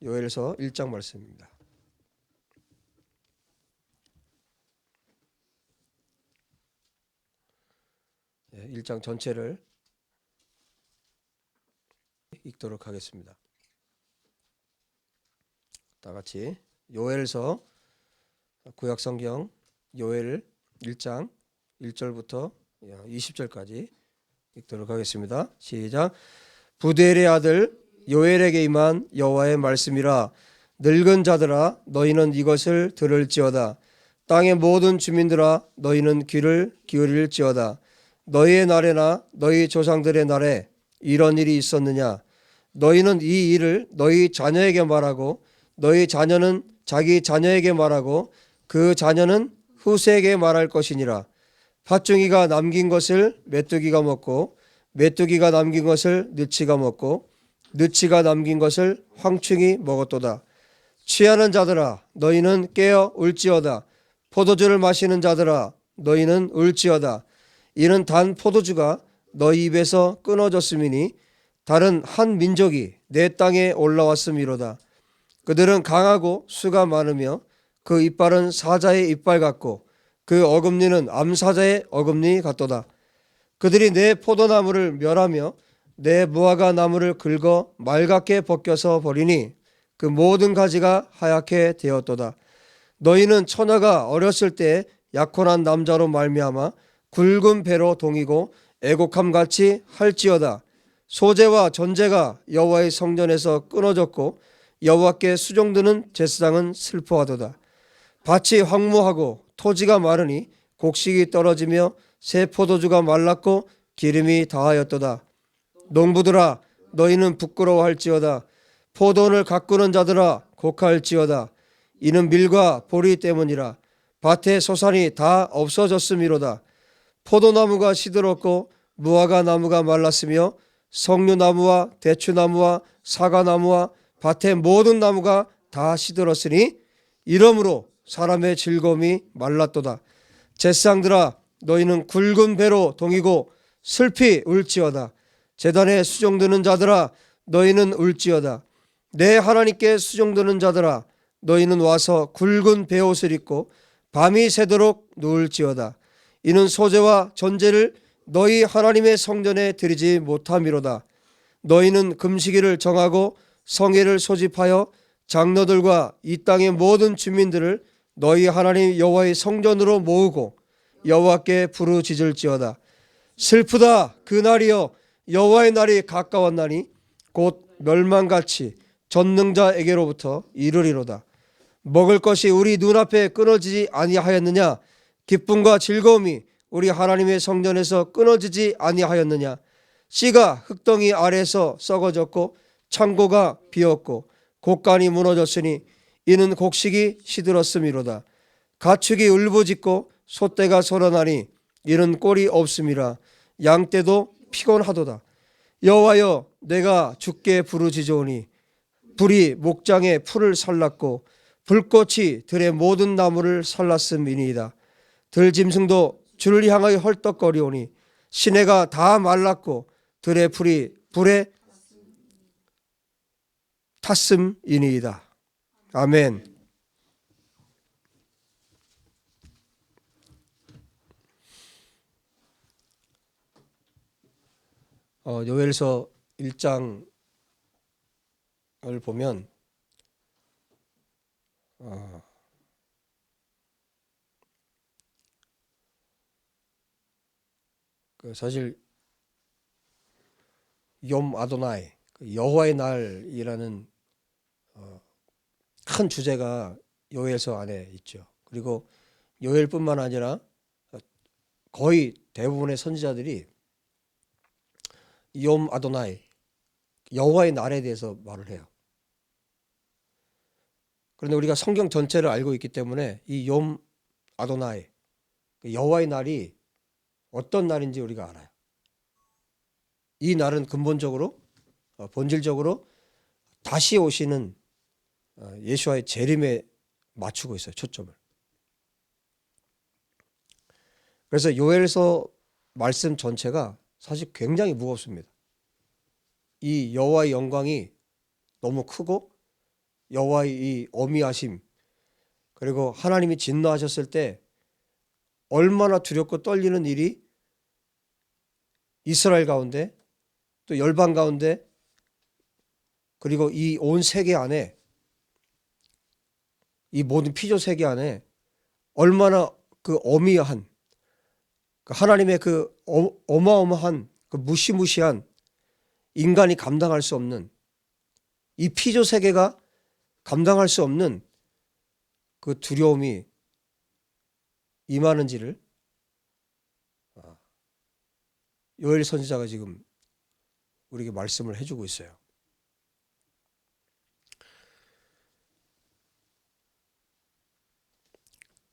요엘서 1장 말씀입니다. 네, 1장 전체를 읽도록 하겠습니다. 다 같이 요엘서 구약성경 요엘 1장 1절부터 20절까지 읽도록 하겠습니다. 시작. 부델의 아들 요엘에게 임한 여호와의 말씀이라. 늙은 자들아 너희는 이것을 들을지어다. 땅의 모든 주민들아 너희는 귀를 기울일지어다. 너희의 날에나 너희 조상들의 날에 이런 일이 있었느냐? 너희는 이 일을 너희 자녀에게 말하고 너희 자녀는 자기 자녀에게 말하고 그 자녀는 후세에게 말할 것이니라. 팥중이가 남긴 것을 메뚜기가 먹고 메뚜기가 남긴 것을 느치가 먹고 느치가 남긴 것을 황충이 먹었도다. 취하는 자들아 너희는 깨어 울지어다. 포도주를 마시는 자들아 너희는 울지어다. 이는 단 포도주가 너희 입에서 끊어졌음이니 다른 한 민족이 내 땅에 올라왔음이로다. 그들은 강하고 수가 많으며 그 이빨은 사자의 이빨 같고 그 어금니는 암사자의 어금니 같도다. 그들이 내 포도나무를 멸하며 내 무화과 나무를 긁어 말갛게 벗겨서 버리니 그 모든 가지가 하얗게 되었도다. 너희는 처녀가 어렸을 때 약혼한 남자로 말미암아 굵은 배로 동이고 애곡함같이 할지어다. 소재와 전제가 여호와의 성전에서 끊어졌고 여호와께 수종드는 제사장은 슬퍼하도다. 밭이 황무하고 토지가 마르니 곡식이 떨어지며 새 포도주가 말랐고 기름이 다하였도다. 농부들아 너희는 부끄러워할지어다. 포도원을 가꾸는 자들아 곡할지어다. 이는 밀과 보리 때문이라. 밭의 소산이 다 없어졌음이로다. 포도나무가 시들었고 무화과 나무가 말랐으며 석류나무와 대추나무와 사과나무와 밭의 모든 나무가 다 시들었으니 이러므로 사람의 즐거움이 말랐도다. 제사장들아 너희는 굵은 배로 동이고 슬피 울지어다. 제단에 수종드는 자들아 너희는 울지어다. 내 하나님께 수종드는 자들아 너희는 와서 굵은 베옷을 입고 밤이 새도록 누울지어다. 이는 소재와 전제를 너희 하나님의 성전에 드리지 못함이로다. 너희는 금식일을 정하고 성회를 소집하여 장로들과 이 땅의 모든 주민들을 너희 하나님 여호와의 성전으로 모으고 여호와께 부르짖을지어다. 슬프다 그 날이여 여호와의 날이 가까웠나니 곧 멸망같이 전능자에게로부터 이르리로다. 먹을 것이 우리 눈앞에 끊어지지 아니하였느냐? 기쁨과 즐거움이 우리 하나님의 성전에서 끊어지지 아니하였느냐? 씨가 흙덩이 아래에서 썩어졌고 창고가 비었고 곡간이 무너졌으니 이는 곡식이 시들었음이로다. 가축이 울부짖고 소떼가 소란하니 이는 꼴이 없음이라. 양떼도 피곤하도다. 여호와여 내가 주께 부르짖으오니 불이 목장의 풀을 살랐고 불꽃이 들의 모든 나무를 살랐음이니이다. 들짐승도 주를 향하여 헐떡거리오니 시내가 다 말랐고 들의 풀이 불에 탔음이니이다. 아멘. 요엘서 1장을 보면 사실 욤 아도나이 여호와의 날이라는 큰 주제가 요엘서 안에 있죠. 그리고 요엘뿐만 아니라 거의 대부분의 선지자들이 욤 아도나이 여호와의 날에 대해서 말을 해요. 그런데 우리가 성경 전체를 알고 있기 때문에 이 욤 아도나이 여호와의 날이 어떤 날인지 우리가 알아요. 이 날은 근본적으로 본질적으로 다시 오시는 예수와의 재림에 맞추고 있어요. 초점을. 그래서 요엘서 말씀 전체가 사실 굉장히 무겁습니다. 이 여호와의 영광이 너무 크고 여호와의 이 어미하심, 그리고 하나님이 진노하셨을 때 얼마나 두렵고 떨리는 일이 이스라엘 가운데, 또 열방 가운데, 그리고 이 온 세계 안에, 이 모든 피조 세계 안에 얼마나 그 어미한, 그 하나님의 그 어마어마한, 그 무시무시한, 인간이 감당할 수 없는, 이 피조 세계가 감당할 수 없는 그 두려움이 임하는지를 요엘 선지자가 지금 우리에게 말씀을 해주고 있어요.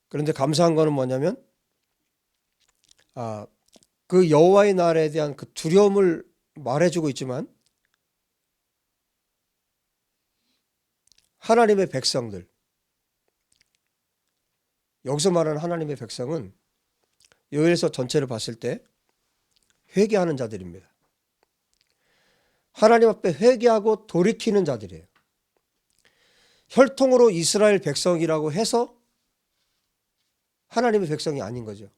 그런데 감사한 거는 뭐냐면 그 여호와의 날에 대한 그 두려움을 말해주고 있지만 하나님의 백성들, 여기서 말하는 하나님의 백성은 요엘서 전체를 봤을 때 회개하는 자들입니다. 하나님 앞에 회개하고 돌이키는 자들이에요. 혈통으로 이스라엘 백성이라고 해서 하나님의 백성이 아닌 거죠.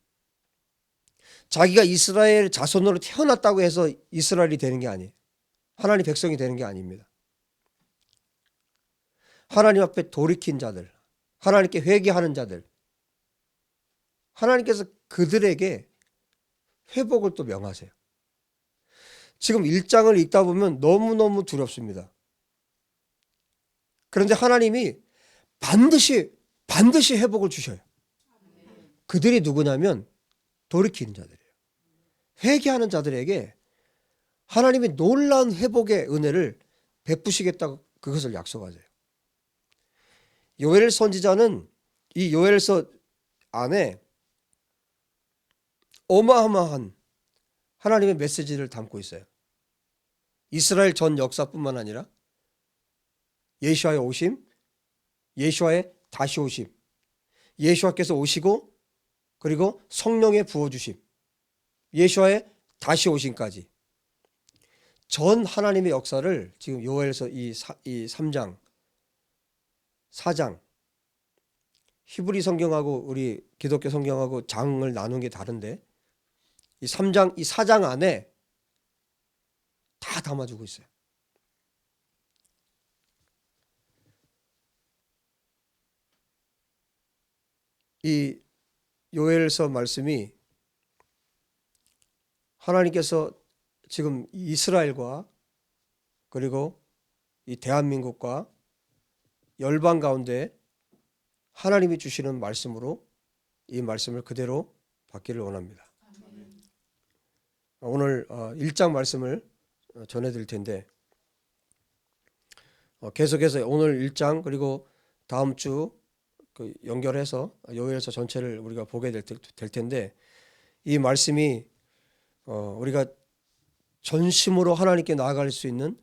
자기가 이스라엘 자손으로 태어났다고 해서 이스라엘이 되는 게 아니에요. 하나님 백성이 되는 게 아닙니다. 하나님 앞에 돌이킨 자들, 하나님께 회개하는 자들, 하나님께서 그들에게 회복을 또 명하세요. 지금 1장을 읽다 보면 너무너무 두렵습니다. 그런데 하나님이 반드시 회복을 주셔요. 그들이 누구냐면 돌이키는 자들이에요. 회개하는 자들에게 하나님이 놀라운 회복의 은혜를 베푸시겠다고 그것을 약속하세요. 요엘 선지자는 이 요엘서 안에 어마어마한 하나님의 메시지를 담고 있어요. 이스라엘 전 역사뿐만 아니라 예수와의 오심, 예수와의 다시 오심, 예수와께서 오시고 그리고 성령의 부어주심, 예수와의 다시 오심까지 전 하나님의 역사를 지금 요엘서 이 3장, 4장, 히브리 성경하고 우리 기독교 성경하고 장을 나눈 게 다른데 이 3장, 이 4장 안에 다 담아주고 있어요. 이 요엘서 말씀이 하나님께서 지금 이스라엘과 그리고 이 대한민국과 열방 가운데 하나님이 주시는 말씀으로 이 말씀을 그대로 받기를 원합니다. 오늘 1장 말씀을 전해드릴 텐데 계속해서 오늘 1장 그리고 다음 주 연결해서 요엘서 전체를 우리가 보게 될 텐데 이 말씀이 우리가 전심으로 하나님께 나아갈 수 있는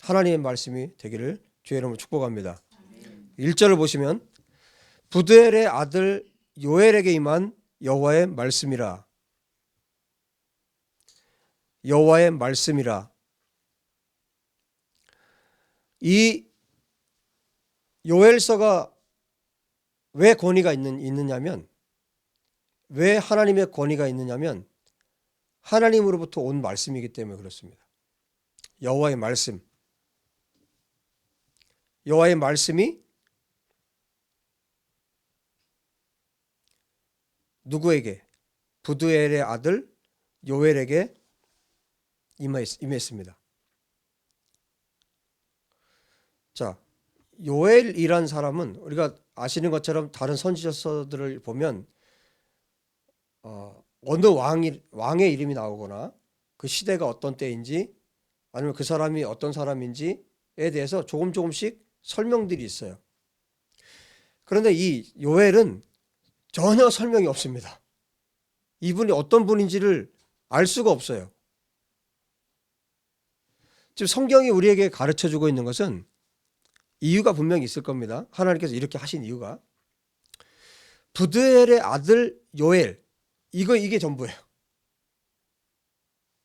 하나님의 말씀이 되기를 주의 이름으로 축복합니다. 1절을 보시면 부드엘의 아들 요엘에게 임한 여호와의 말씀이라. 여호와의 말씀이라. 이 요엘서가 왜 권위가 있느냐면, 왜 하나님의 권위가 있느냐면 하나님으로부터 온 말씀이기 때문에 그렇습니다. 여호와의 말씀, 여호와의 말씀이 누구에게? 부드엘의 아들 요엘에게 임했습니다. 자, 요엘이란 사람은 우리가 아시는 것처럼 다른 선지서들을 보면 어느 왕의 이름이 나오거나 그 시대가 어떤 때인지 아니면 그 사람이 어떤 사람인지에 대해서 조금씩 설명들이 있어요. 그런데 이 요엘은 전혀 설명이 없습니다. 이분이 어떤 분인지를 알 수가 없어요. 지금 성경이 우리에게 가르쳐주고 있는 것은 이유가 분명히 있을 겁니다. 하나님께서 이렇게 하신 이유가 부드엘의 아들 요엘, 이게 전부예요.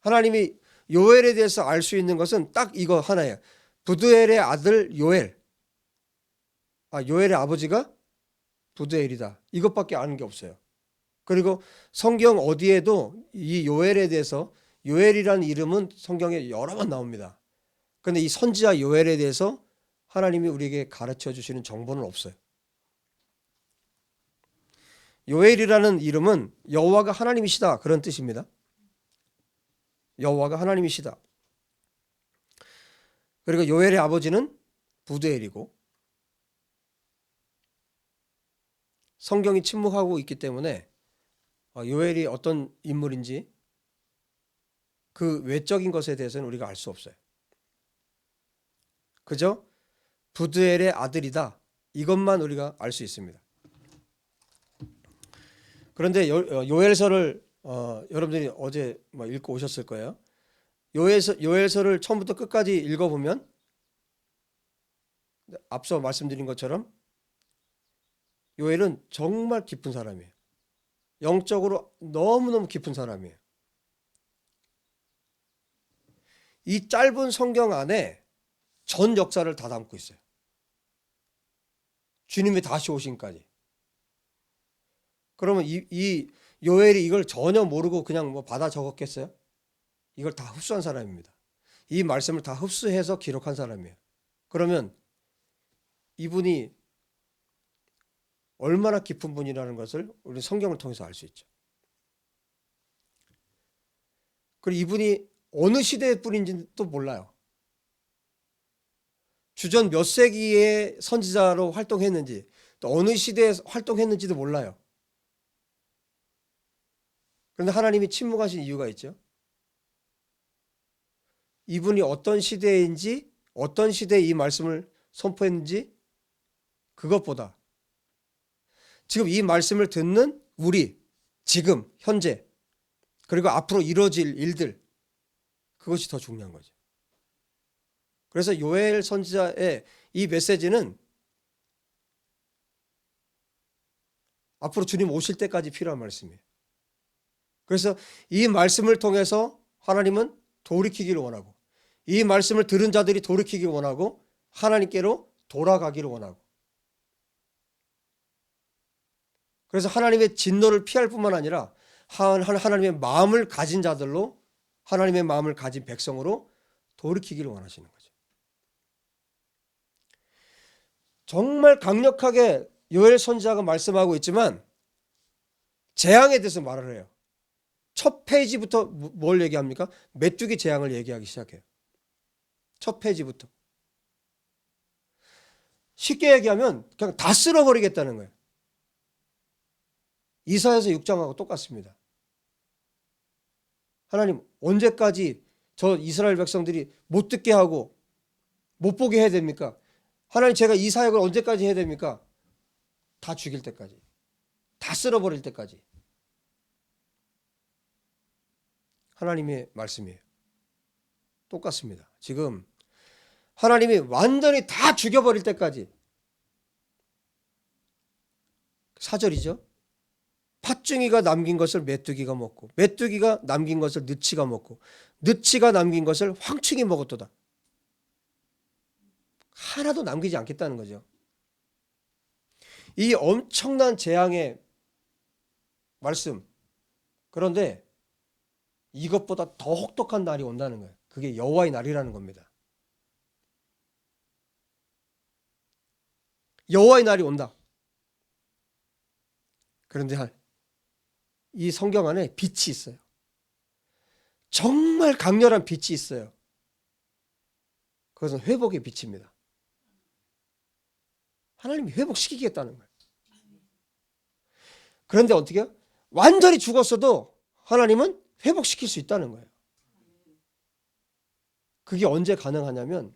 하나님이 요엘에 대해서 알 수 있는 것은 딱 이거 하나예요. 부드엘의 아들 요엘, 요엘의 아버지가 부드엘이다. 이것밖에 아는 게 없어요. 그리고 성경 어디에도 이 요엘에 대해서, 요엘이라는 이름은 성경에 여러 번 나옵니다. 그런데 이 선지자 요엘에 대해서 하나님이 우리에게 가르쳐 주시는 정보는 없어요. 요엘이라는 이름은 여호와가 하나님이시다, 그런 뜻입니다. 여호와가 하나님이시다. 그리고 요엘의 아버지는 부드엘이고, 성경이 침묵하고 있기 때문에 요엘이 어떤 인물인지 그 외적인 것에 대해서는 우리가 알 수 없어요. 그저 부드엘의 아들이다, 이것만 우리가 알 수 있습니다. 그런데 요엘서를 여러분들이 어제 읽고 오셨을 거예요. 요엘서를 처음부터 끝까지 읽어보면 앞서 말씀드린 것처럼 요엘은 정말 깊은 사람이에요. 영적으로 너무너무 깊은 사람이에요. 이 짧은 성경 안에 전 역사를 다 담고 있어요. 주님의 다시 오심까지. 그러면 이 요엘이 이걸 전혀 모르고 그냥 받아 적었겠어요? 이걸 다 흡수한 사람입니다. 이 말씀을 다 흡수해서 기록한 사람이에요. 그러면 이분이 얼마나 깊은 분이라는 것을 우리 성경을 통해서 알 수 있죠. 그리고 이분이 어느 시대의 분인지도 몰라요. 주전 몇 세기의 선지자로 활동했는지, 또 어느 시대에 활동했는지도 몰라요. 그런데 하나님이 침묵하신 이유가 있죠. 이분이 어떤 시대인지, 어떤 시대에 이 말씀을 선포했는지, 그것보다 지금 이 말씀을 듣는 우리, 지금 현재, 그리고 앞으로 이루어질 일들, 그것이 더 중요한 거죠. 그래서 요엘 선지자의 이 메시지는 앞으로 주님 오실 때까지 필요한 말씀이에요. 그래서 이 말씀을 통해서 하나님은 돌이키기를 원하고, 이 말씀을 들은 자들이 돌이키기를 원하고, 하나님께로 돌아가기를 원하고, 그래서 하나님의 진노를 피할 뿐만 아니라 하나님의 마음을 가진 자들로, 하나님의 마음을 가진 백성으로 돌이키기를 원하시는 거죠. 정말 강력하게 요엘 선지자가 말씀하고 있지만 재앙에 대해서 말을 해요. 첫 페이지부터 뭘 얘기합니까? 메뚜기 재앙을 얘기하기 시작해요. 첫 페이지부터. 쉽게 얘기하면 그냥 다 쓸어버리겠다는 거예요. 이사야서 6장하고 똑같습니다. 하나님, 언제까지 저 이스라엘 백성들이 못 듣게 하고 못 보게 해야 됩니까? 하나님, 제가 이 사역을 언제까지 해야 됩니까? 다 죽일 때까지, 다 쓸어버릴 때까지. 하나님의 말씀이에요. 똑같습니다. 지금 하나님이 완전히 다 죽여버릴 때까지. 4절이죠. 팥중이가 남긴 것을 메뚜기가 먹고, 메뚜기가 남긴 것을 느치가 먹고, 느치가 남긴 것을 황충이 먹었도다. 하나도 남기지 않겠다는 거죠. 이 엄청난 재앙의 말씀. 그런데 이것보다 더 혹독한 날이 온다는 거예요. 그게 여호와의 날이라는 겁니다. 여호와의 날이 온다. 그런데 이 성경 안에 빛이 있어요. 정말 강렬한 빛이 있어요. 그것은 회복의 빛입니다. 하나님이 회복시키겠다는 거예요. 그런데 어떻게 해요? 완전히 죽었어도 하나님은 회복시킬 수 있다는 거예요. 그게 언제 가능하냐면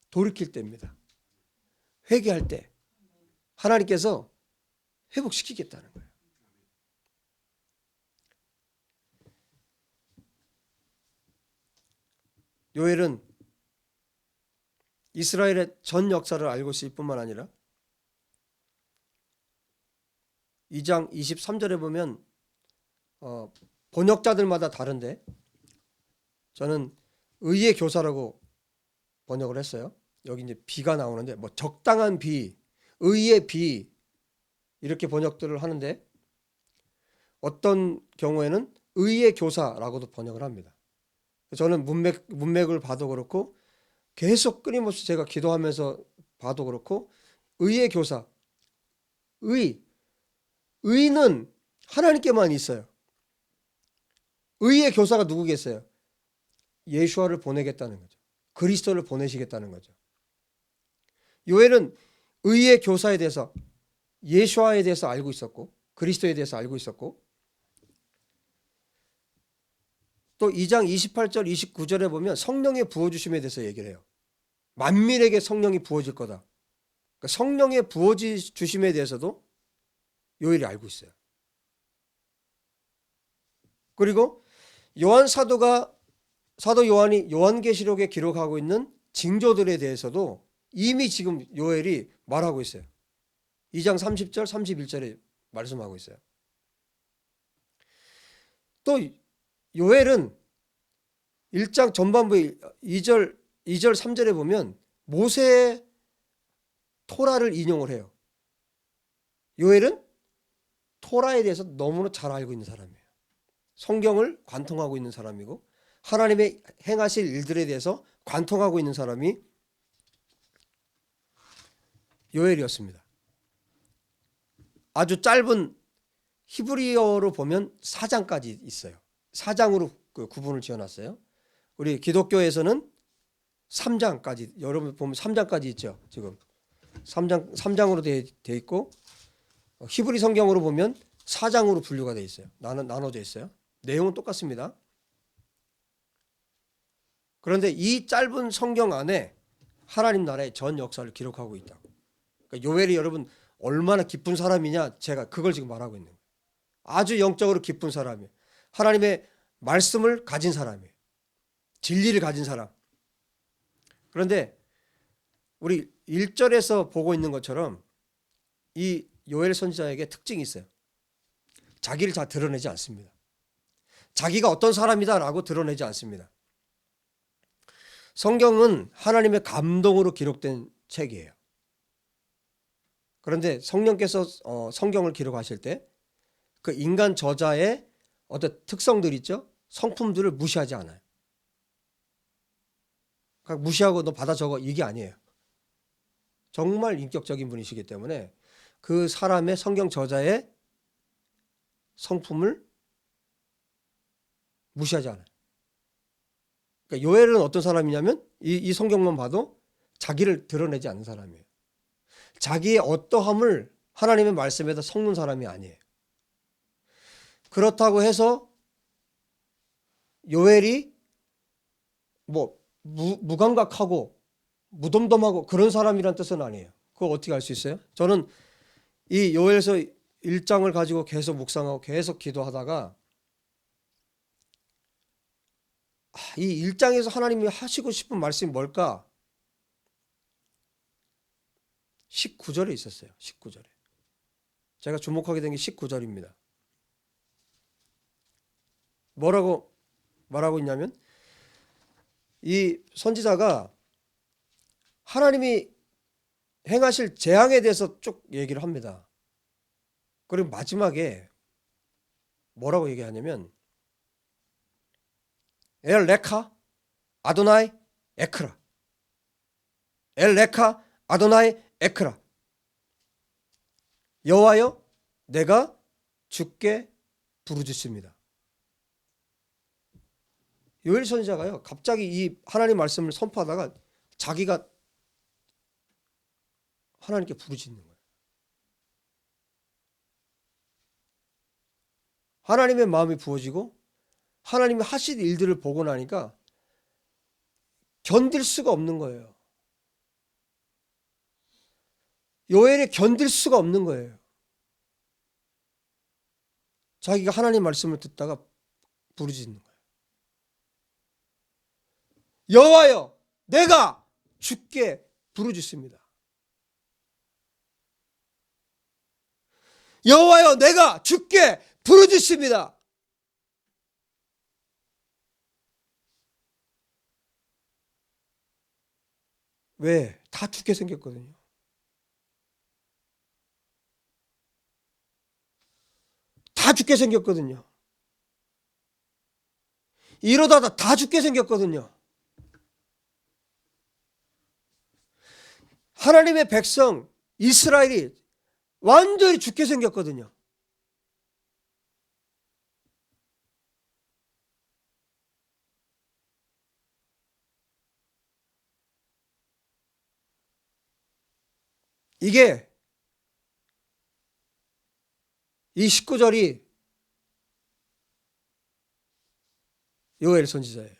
돌이킬 때입니다. 회개할 때 하나님께서 회복시키겠다는 거예요. 요엘은 이스라엘의 전 역사를 알고 있을 뿐만 아니라 2장 23절에 보면 번역자들마다 다른데 저는 의의 교사라고 번역을 했어요. 여기 이제 비가 나오는데 뭐 적당한 비, 의의 비 이렇게 번역들을 하는데 어떤 경우에는 의의 교사라고도 번역을 합니다. 저는 문맥을 봐도 그렇고 계속 끊임없이 제가 기도하면서 봐도 그렇고 의의 교사, 의는 하나님께만 있어요. 의의 교사가 누구겠어요? 예수와를 보내겠다는 거죠. 그리스도를 보내시겠다는 거죠. 요엘은 의의 교사에 대해서 예수와에 대해서 알고 있었고 그리스도에 대해서 알고 있었고 또 2장 28절 29절에 보면 성령의 부어주심에 대해서 얘기를 해요. 만민에게 성령이 부어질 거다. 그러니까 성령의 부어주심에 대해서도 요엘이 알고 있어요. 그리고 사도 요한이 요한계시록에 기록하고 있는 징조들에 대해서도 이미 지금 요엘이 말하고 있어요. 2장 30절 31절에 말씀하고 있어요. 또 요엘은 1장 전반부에 2절 3절에 보면 모세의 토라를 인용을 해요. 요엘은 토라에 대해서 너무나 잘 알고 있는 사람이에요. 성경을 관통하고 있는 사람이고 하나님의 행하실 일들에 대해서 관통하고 있는 사람이 요엘이었습니다. 아주 짧은 히브리어로 보면 4장까지 있어요. 4장으로 구분을 지어놨어요. 우리 기독교에서는 3장까지, 여러분 보면 3장까지 있죠. 지금 3장으로 되어 있고 히브리 성경으로 보면 4장으로 분류가 되어 있어요. 나눠져 있어요. 내용은 똑같습니다. 그런데 이 짧은 성경 안에 하나님 나라의 전 역사를 기록하고 있다. 그러니까 요엘이 여러분 얼마나 기쁜 사람이냐, 제가 그걸 지금 말하고 있는 거예요. 아주 영적으로 기쁜 사람이에요. 하나님의 말씀을 가진 사람이에요. 진리를 가진 사람. 그런데 우리 1절에서 보고 있는 것처럼 이 요엘 선지자에게 특징이 있어요. 자기를 다 드러내지 않습니다. 자기가 어떤 사람이다라고 드러내지 않습니다. 성경은 하나님의 감동으로 기록된 책이에요. 그런데 성령께서 성경을 기록하실 때 그 인간 저자의 어떤 특성들 있죠? 성품들을 무시하지 않아요. 그러니까 무시하고 너 받아 적어 이게 아니에요. 정말 인격적인 분이시기 때문에 그 사람의 성경 저자의 성품을 무시하지 않아요. 그러니까 요엘은 어떤 사람이냐면 이 성경만 봐도 자기를 드러내지 않는 사람이에요. 자기의 어떠함을 하나님의 말씀에다 섞는 사람이 아니에요. 그렇다고 해서 요엘이 뭐 무감각하고 무덤덤하고 그런 사람이란 뜻은 아니에요. 그거 어떻게 알 수 있어요? 저는 이 요엘서 1장을 가지고 계속 묵상하고 계속 기도하다가 이 1장에서 하나님이 하시고 싶은 말씀이 뭘까? 19절에 있었어요. 19절에. 제가 주목하게 된 게 19절입니다. 뭐라고 말하고 있냐면 이 선지자가 하나님이 행하실 재앙에 대해서 쭉 얘기를 합니다. 그리고 마지막에 뭐라고 얘기하냐면 엘 레카 아도나이 에크라 엘 레카 아도나이 에크라 여호와여 내가 주께 부르짖습니다. 요엘 선지자가요 갑자기 이 하나님 말씀을 선포하다가 자기가 하나님께 부르짖는 거예요. 하나님의 마음이 부어지고 하나님이 하실 일들을 보고 나니까 견딜 수가 없는 거예요. 요엘이 견딜 수가 없는 거예요. 자기가 하나님 말씀을 듣다가 부르짖는 거예요. 여호와여 내가 주께 부르짖습니다. 여호와여 내가 주께 부르짖습니다. 왜? 다 죽게 생겼거든요. 다 죽게 생겼거든요. 이러다 다 죽게 생겼거든요. 하나님의 백성 이스라엘이 완전히 죽게 생겼거든요. 이게 이 19절이 요엘 선지자예요.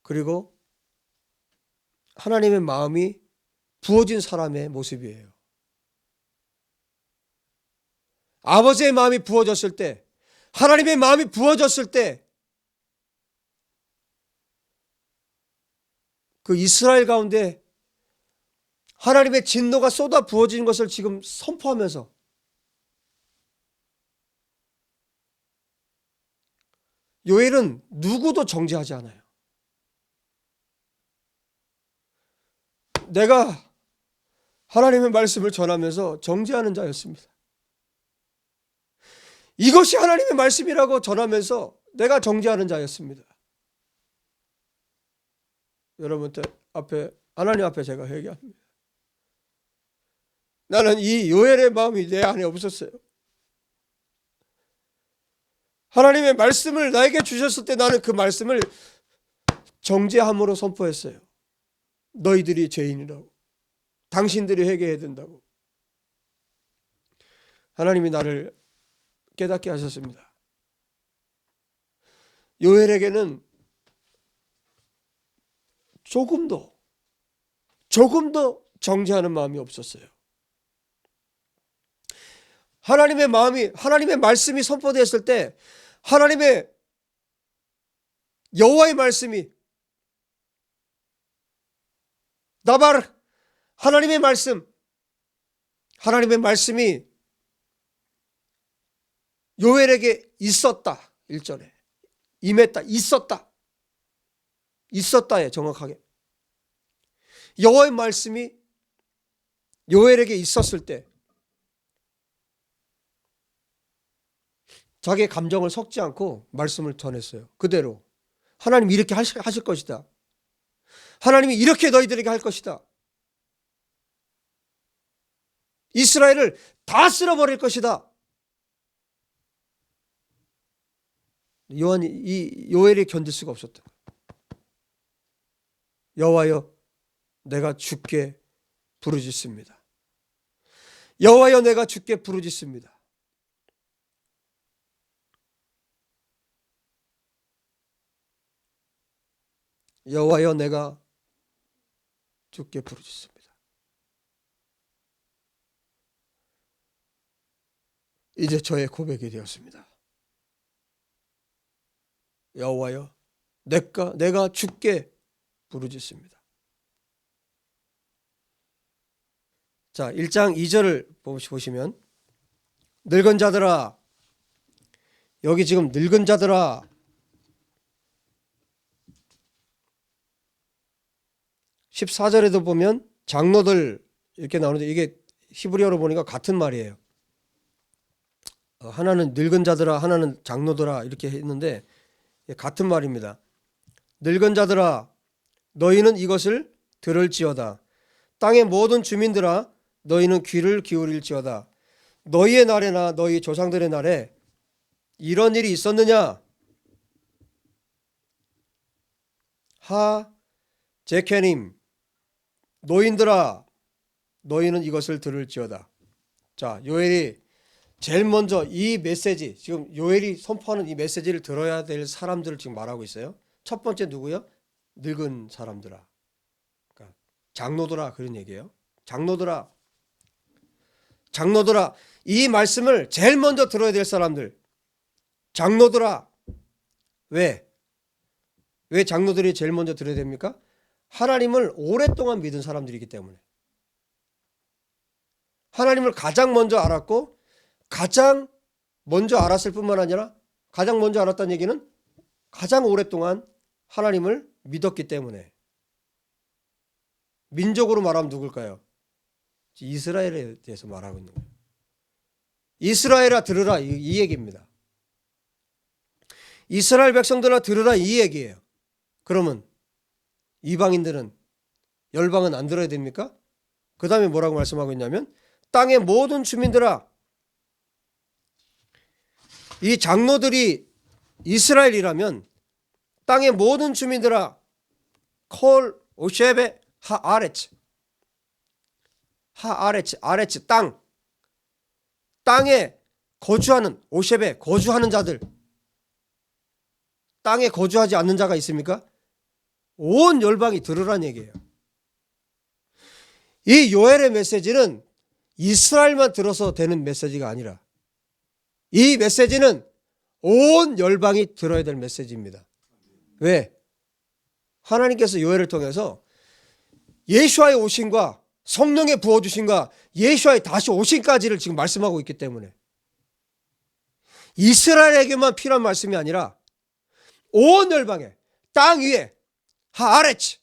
그리고 하나님의 마음이 부어진 사람의 모습이에요. 아버지의 마음이 부어졌을 때, 하나님의 마음이 부어졌을 때 그 이스라엘 가운데 하나님의 진노가 쏟아 부어지는 것을 지금 선포하면서 요엘은 누구도 정죄하지 않아요. 내가 하나님의 말씀을 전하면서 정죄하는 자였습니다. 이것이 하나님의 말씀이라고 전하면서 내가 정죄하는 자였습니다. 여러분들 앞에, 하나님 앞에 제가 회개합니다. 나는 이 요엘의 마음이 내 안에 없었어요. 하나님의 말씀을 나에게 주셨을 때 나는 그 말씀을 정죄함으로 선포했어요. 너희들이 죄인이라고, 당신들이 회개해야 된다고. 하나님이 나를 깨닫게 하셨습니다. 요엘에게는 조금도 정죄하는 마음이 없었어요. 하나님의 마음이, 하나님의 말씀이 선포되었을 때 하나님의 여호와의 말씀이 나발, 하나님의 말씀이 요엘에게 있었다. 1절에 임했다, 있었다에 정확하게 여호와의 말씀이 요엘에게 있었을 때 자기의 감정을 섞지 않고 말씀을 전했어요. 그대로 하나님이 이렇게 하실 것이다. 하나님이 이렇게 너희들에게 할 것이다. 이스라엘을 다 쓸어버릴 것이다. 이 요엘이 견딜 수가 없었다. 여호와여, 내가 주께 부르짖습니다. 여호와여, 내가 주께 부르짖습니다. 여호와여, 내가 주께 부르짖습니다. 이제 저의 고백이 되었습니다. 여호와여, 내가 주께 부르짖습니다. 자, 1장 2절을 보시면 늙은 자들아, 여기 지금 늙은 자들아, 14절에도 보면 장로들 이렇게 나오는데 이게 히브리어로 보니까 같은 말이에요. 하나는 늙은 자들아, 하나는 장로들아 이렇게 했는데 같은 말입니다. 늙은 자들아, 너희는 이것을 들을지어다. 땅의 모든 주민들아, 너희는 귀를 기울일지어다. 너희의 날에나 너희 조상들의 날에 이런 일이 있었느냐? 하 제케님, 노인들아, 너희는 이것을 들을지어다. 자, 요엘이 제일 먼저 이 메시지, 지금 요엘이 선포하는 이 메시지를 들어야 될 사람들을 지금 말하고 있어요. 첫 번째 누구요? 늙은 사람들아, 그러니까 장로들아, 그런 얘기예요. 장로들아, 이 말씀을 제일 먼저 들어야 될 사람들, 장로들아. 왜 장로들이 제일 먼저 들어야 됩니까? 하나님을 오랫동안 믿은 사람들이기 때문에. 하나님을 가장 먼저 알았고, 가장 먼저 알았을 뿐만 아니라 가장 먼저 알았다는 얘기는 가장 오랫동안 하나님을 믿었기 때문에. 민족으로 말하면 누굴까요? 이스라엘에 대해서 말하고 있는 거예요. 이스라엘아 들으라, 이 얘기입니다. 이스라엘 백성들아 들으라, 이 얘기예요. 그러면 이방인들은, 열방은 안 들어야 됩니까? 그 다음에 뭐라고 말씀하고 있냐면, 땅의 모든 주민들아, 이 장로들이 이스라엘이라면 땅의 모든 주민들아, 콜 오셰베 하아레츠, 하아레츠, 아레츠 땅에 거주하는, 오셰베 거주하는 자들, 땅에 거주하지 않는 자가 있습니까? 온 열방이 들으란 얘기예요. 이 요엘의 메시지는 이스라엘만 들어서 되는 메시지가 아니라 이 메시지는 온 열방이 들어야 될 메시지입니다. 왜? 하나님께서 요엘을 통해서 예수와의 오심과 성령의 부어주심과 예수와의 다시 오심까지를 지금 말씀하고 있기 때문에 이스라엘에게만 필요한 말씀이 아니라 온 열방에, 땅 위에, 하아레츠,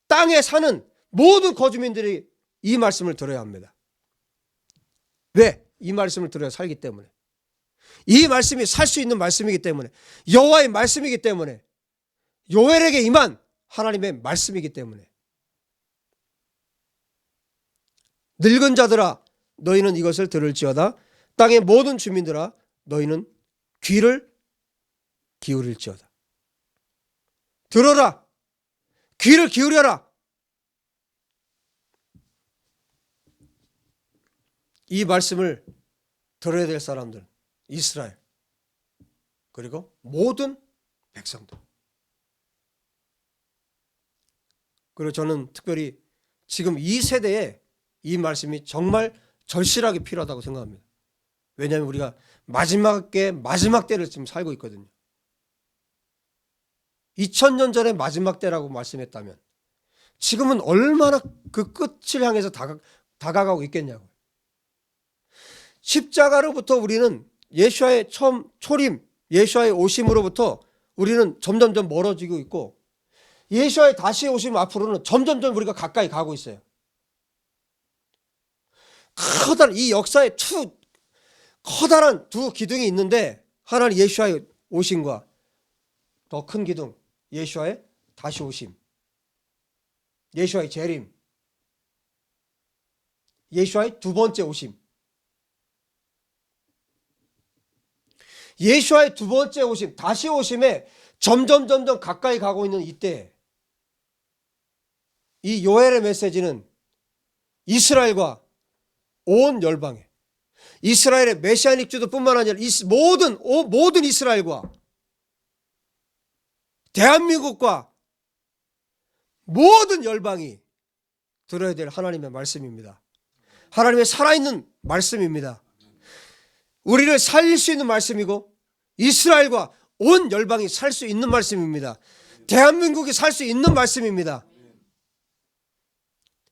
땅에 사는 모든 거주민들이 이 말씀을 들어야 합니다. 왜? 이 말씀을 들어야 살기 때문에. 이 말씀이 살 수 있는 말씀이기 때문에, 여호와의 말씀이기 때문에, 요엘에게 임한 하나님의 말씀이기 때문에. 늙은 자들아 너희는 이것을 들을지어다. 땅의 모든 주민들아 너희는 귀를 기울일지어다. 들어라. 귀를 기울여라. 이 말씀을 들어야 될 사람들, 이스라엘, 그리고 모든 백성들. 그리고 저는 특별히 지금 이 세대에 이 말씀이 정말 절실하게 필요하다고 생각합니다. 왜냐하면 우리가 마지막 때를 지금 살고 있거든요. 2000년 전에 마지막 때라고 말씀했다면 지금은 얼마나 그 끝을 향해서 다가가고 있겠냐고. 십자가로부터 우리는 예수와의 처음 초림, 예수와의 오심으로부터 우리는 점점점 멀어지고 있고 예수와의 다시 오심 앞으로는 점점점 우리가 가까이 가고 있어요. 커다란 이 역사에 커다란 두 기둥이 있는데 하나는 예수와의 오심과 더 큰 기둥, 예수와의 다시 오심, 예수와의 재림, 예수와의 두 번째 오심. 예수와의 두 번째 오심, 다시 오심에 점점 가까이 가고 있는 이때 이 요엘의 메시지는 이스라엘과 온 열방에, 이스라엘의 메시아닉 주도뿐만 아니라 모든 이스라엘과 대한민국과 모든 열방이 들어야 될 하나님의 말씀입니다. 하나님의 살아있는 말씀입니다. 우리를 살릴 수 있는 말씀이고 이스라엘과 온 열방이 살 수 있는 말씀입니다. 대한민국이 살 수 있는 말씀입니다.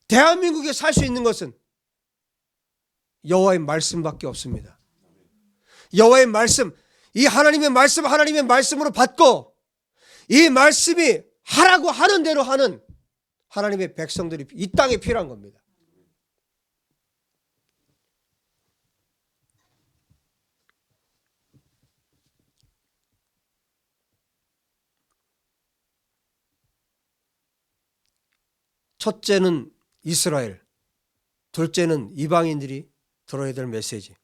대한민국이 살 수 있는 것은 여호와의 말씀밖에 없습니다. 여호와의 말씀, 이 하나님의 말씀으로 받고 이 말씀이 하라고 하는 대로 하는 하나님의 백성들이 이 땅에 필요한 겁니다. 첫째는 이스라엘, 둘째는 이방인들이 들어야 될 메시지.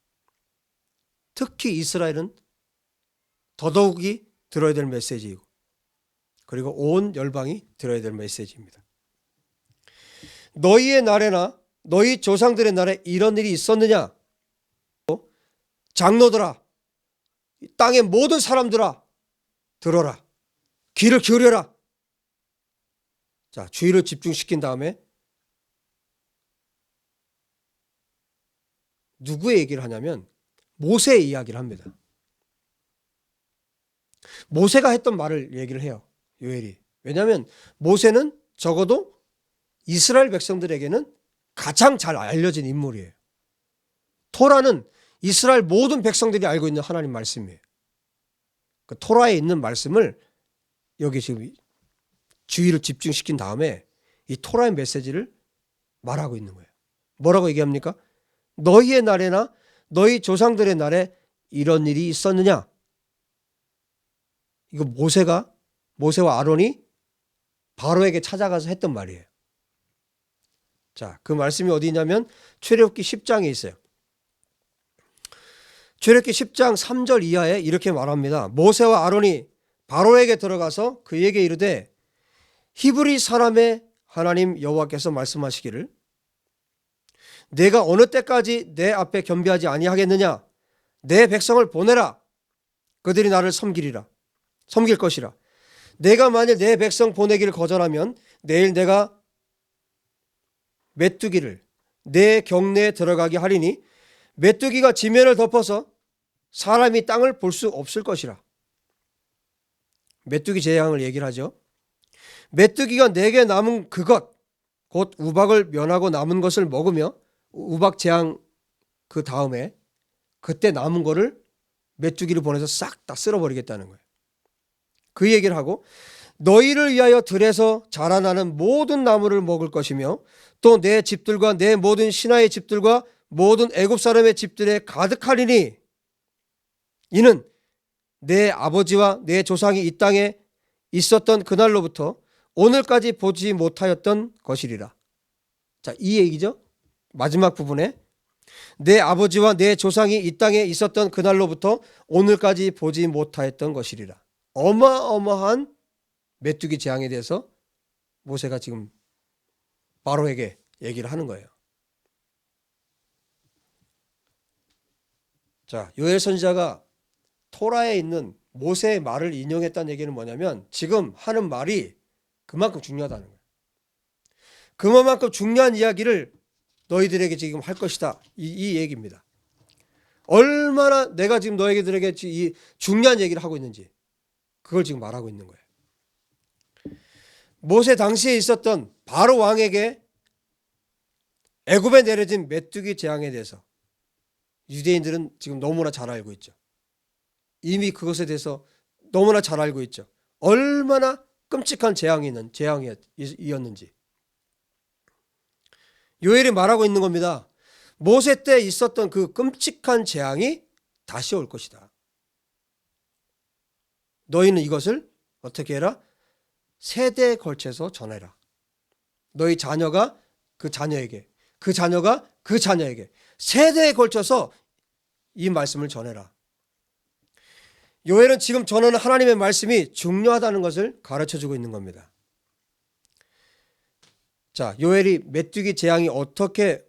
특히 이스라엘은 더더욱이 들어야 될 메시지이고 그리고 온 열방이 들어야 될 메시지입니다. 너희의 날에나 너희 조상들의 날에 이런 일이 있었느냐? 장로들아, 땅의 모든 사람들아 들어라. 귀를 기울여라. 자, 주의를 집중시킨 다음에 누구의 얘기를 하냐면 모세의 이야기를 합니다. 모세가 했던 말을 얘기를 해요. 요엘이. 왜냐하면 모세는 적어도 이스라엘 백성들에게는 가장 잘 알려진 인물이에요. 토라는 이스라엘 모든 백성들이 알고 있는 하나님 말씀이에요. 그 토라에 있는 말씀을 여기 지금 주의를 집중시킨 다음에 이 토라의 메시지를 말하고 있는 거예요. 뭐라고 얘기합니까? 너희의 날에나 너희 조상들의 날에 이런 일이 있었느냐? 이거 모세와 아론이 바로에게 찾아가서 했던 말이에요. 자, 그 말씀이 어디 있냐면 출애굽기 10장에 있어요. 출애굽기 10장 3절 이하에 이렇게 말합니다. 모세와 아론이 바로에게 들어가서 그에게 이르되 히브리 사람의 하나님 여호와께서 말씀하시기를 내가 어느 때까지 내 앞에 겸비하지 아니하겠느냐? 내 백성을 보내라. 그들이 나를 섬길 것이라. 내가 만일 내 백성 보내기를 거절하면 내일 내가 메뚜기를 내 경내에 들어가게 하리니 메뚜기가 지면을 덮어서 사람이 땅을 볼 수 없을 것이라. 메뚜기 재앙을 얘기를 하죠. 메뚜기가 내게 남은 그것 곧 우박을 면하고 남은 것을 먹으며 우박 재앙 그 다음에 그때 남은 거를 메뚜기를 보내서 싹 다 쓸어버리겠다는 거예요. 그 얘기를 하고 너희를 위하여 들에서 자라나는 모든 나무를 먹을 것이며 또 내 집들과 내 모든 신하의 집들과 모든 애굽 사람의 집들에 가득하리니 이는 내 아버지와 내 조상이 이 땅에 있었던 그날로부터 오늘까지 보지 못하였던 것이리라. 자, 이 얘기죠. 마지막 부분에 내 아버지와 내 조상이 이 땅에 있었던 그날로부터 오늘까지 보지 못하였던 것이리라. 어마어마한 메뚜기 재앙에 대해서 모세가 지금 바로에게 얘기를 하는 거예요. 자, 요엘 선지자가 토라에 있는 모세의 말을 인용했다는 얘기는 뭐냐면 지금 하는 말이 그만큼 중요하다는 거예요. 그만큼 중요한 이야기를 너희들에게 지금 할 것이다. 이 얘기입니다. 얼마나 내가 지금 너희들에게 이 중요한 얘기를 하고 있는지 그걸 지금 말하고 있는 거예요. 모세 당시에 있었던 바로 왕에게 애굽에 내려진 메뚜기 재앙에 대해서 유대인들은 지금 너무나 잘 알고 있죠. 이미 그것에 대해서 너무나 잘 알고 있죠. 얼마나 끔찍한 재앙이었는지. 요엘이 말하고 있는 겁니다. 모세 때 있었던 그 끔찍한 재앙이 다시 올 것이다. 너희는 이것을 어떻게 해라? 세대에 걸쳐서 전해라. 너희 자녀가 그 자녀에게, 그 자녀가 그 자녀에게 세대에 걸쳐서 이 말씀을 전해라. 요엘은 지금 전하는 하나님의 말씀이 중요하다는 것을 가르쳐주고 있는 겁니다. 자, 요엘이 메뚜기 재앙이 어떻게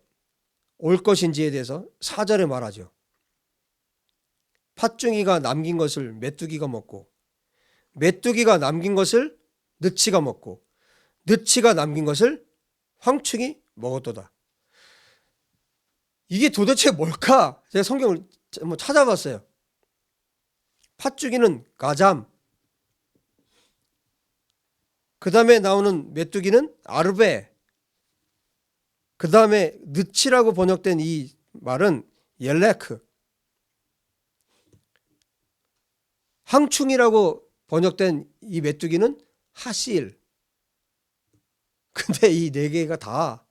올 것인지에 대해서 4절에 말하죠. 팥중이가 남긴 것을 메뚜기가 먹고 메뚜기가 남긴 것을 느치가 먹고 느치가 남긴 것을 황충이 먹었도다. 이게 도대체 뭘까? 제가 성경을 한번 찾아봤어요. 팥죽이는 가잠, 그 다음에 나오는 메뚜기는 아르베, 그 다음에 느치라고 번역된 이 말은 옐레크, 황충이라고 번역된 이 메뚜기는 하실. 근데 이 네 개가 다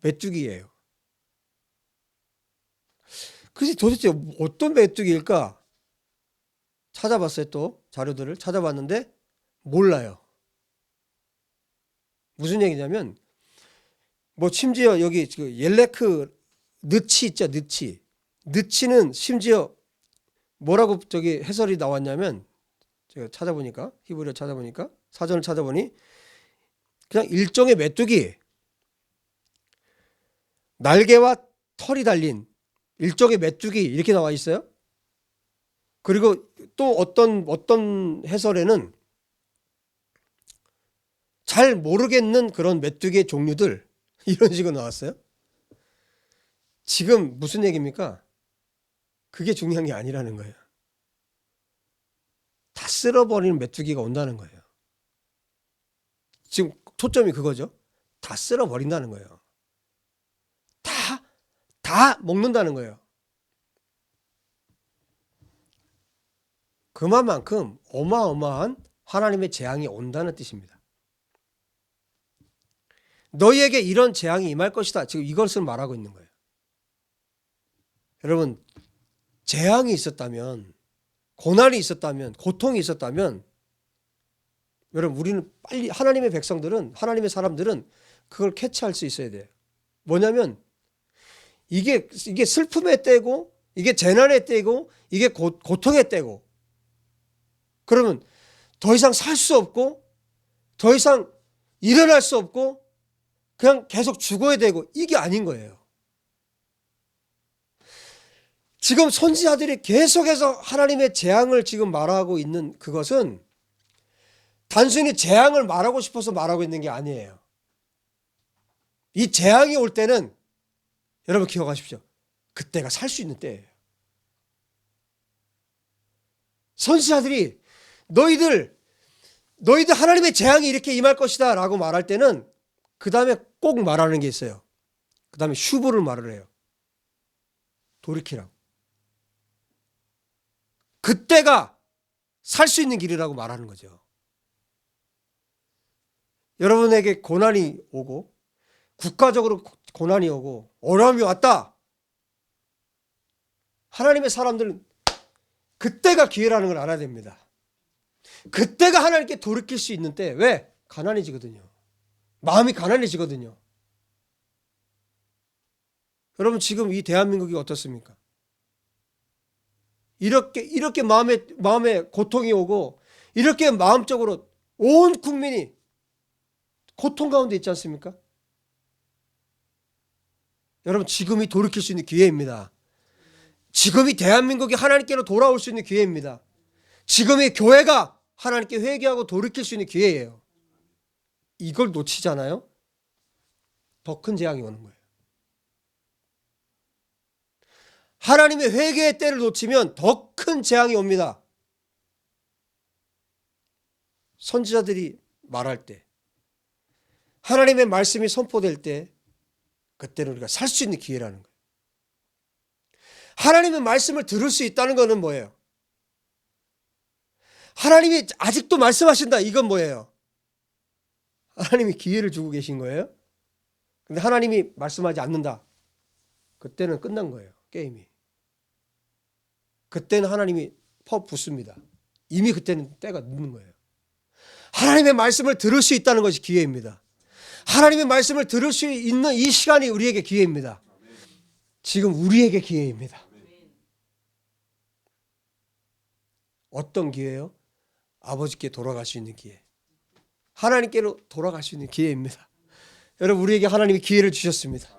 메뚜기예요. 그래서 도대체 어떤 메뚜기일까? 찾아봤어요. 또 자료들을 찾아봤는데 몰라요. 무슨 얘기냐면 뭐 심지어 여기 옐레크 느치 있죠. 느치는 심지어 뭐라고 저기 해설이 나왔냐면 제가 찾아보니까 히브리어 찾아보니까 사전을 찾아보니 그냥 일종의 메뚜기, 날개와 털이 달린 일종의 메뚜기 이렇게 나와 있어요. 그리고 또 어떤 해설에는 잘 모르겠는 그런 메뚜기의 종류들 이런 식으로 나왔어요. 지금 무슨 얘기입니까? 그게 중요한 게 아니라는 거예요. 다 쓸어버리는 메뚜기가 온다는 거예요. 지금 초점이 그거죠. 다 쓸어버린다는 거예요. 다 먹는다는 거예요. 그만큼 어마어마한 하나님의 재앙이 온다는 뜻입니다. 너희에게 이런 재앙이 임할 것이다. 지금 이것을 말하고 있는 거예요. 여러분, 재앙이 있었다면, 고난이 있었다면, 고통이 있었다면, 여러분, 우리는 빨리, 하나님의 백성들은, 하나님의 사람들은 그걸 캐치할 수 있어야 돼요. 뭐냐면, 이게 슬픔의 때고, 이게 재난의 때고, 이게 고통의 때고, 그러면 더 이상 살 수 없고, 더 이상 일어날 수 없고, 그냥 계속 죽어야 되고, 이게 아닌 거예요. 지금 선지자들이 계속해서 하나님의 재앙을 지금 말하고 있는 그것은 단순히 재앙을 말하고 싶어서 말하고 있는 게 아니에요. 이 재앙이 올 때는 여러분 기억하십시오. 그때가 살 수 있는 때예요. 선지자들이 너희들 하나님의 재앙이 이렇게 임할 것이다 라고 말할 때는 그 다음에 꼭 말하는 게 있어요. 그 다음에 슈브를 말을 해요. 돌이키라고. 그때가 살 수 있는 길이라고 말하는 거죠. 여러분에게 고난이 오고 국가적으로 고난이 오고 어려움이 왔다. 하나님의 사람들은 그때가 기회라는 걸 알아야 됩니다. 그때가 하나님께 돌이킬 수 있는 때. 왜? 가난해지거든요. 마음이 가난해지거든요. 여러분 지금 이 대한민국이 어떻습니까? 이렇게 마음에 고통이 오고 이렇게 마음적으로 온 국민이 고통 가운데 있지 않습니까? 여러분 지금이 돌이킬 수 있는 기회입니다. 지금이 대한민국이 하나님께로 돌아올 수 있는 기회입니다. 지금이 교회가 하나님께 회개하고 돌이킬 수 있는 기회예요. 이걸 놓치잖아요? 더 큰 재앙이 오는 거예요. 하나님의 회개의 때를 놓치면 더 큰 재앙이 옵니다. 선지자들이 말할 때, 하나님의 말씀이 선포될 때, 그때는 우리가 살 수 있는 기회라는 거예요. 하나님의 말씀을 들을 수 있다는 것은 뭐예요? 하나님이 아직도 말씀하신다. 이건 뭐예요? 하나님이 기회를 주고 계신 거예요. 근데 하나님이 말씀하지 않는다. 그때는 끝난 거예요. 게임이. 그때는 하나님이 붙습니다. 이미 그때는 때가 늦는 거예요. 하나님의 말씀을 들을 수 있다는 것이 기회입니다. 하나님의 말씀을 들을 수 있는 이 시간이 우리에게 기회입니다. 지금 우리에게 기회입니다. 어떤 기회요? 아버지께 돌아갈 수 있는 기회. 하나님께로 돌아갈 수 있는 기회입니다. 여러분 우리에게 하나님이 기회를 주셨습니다.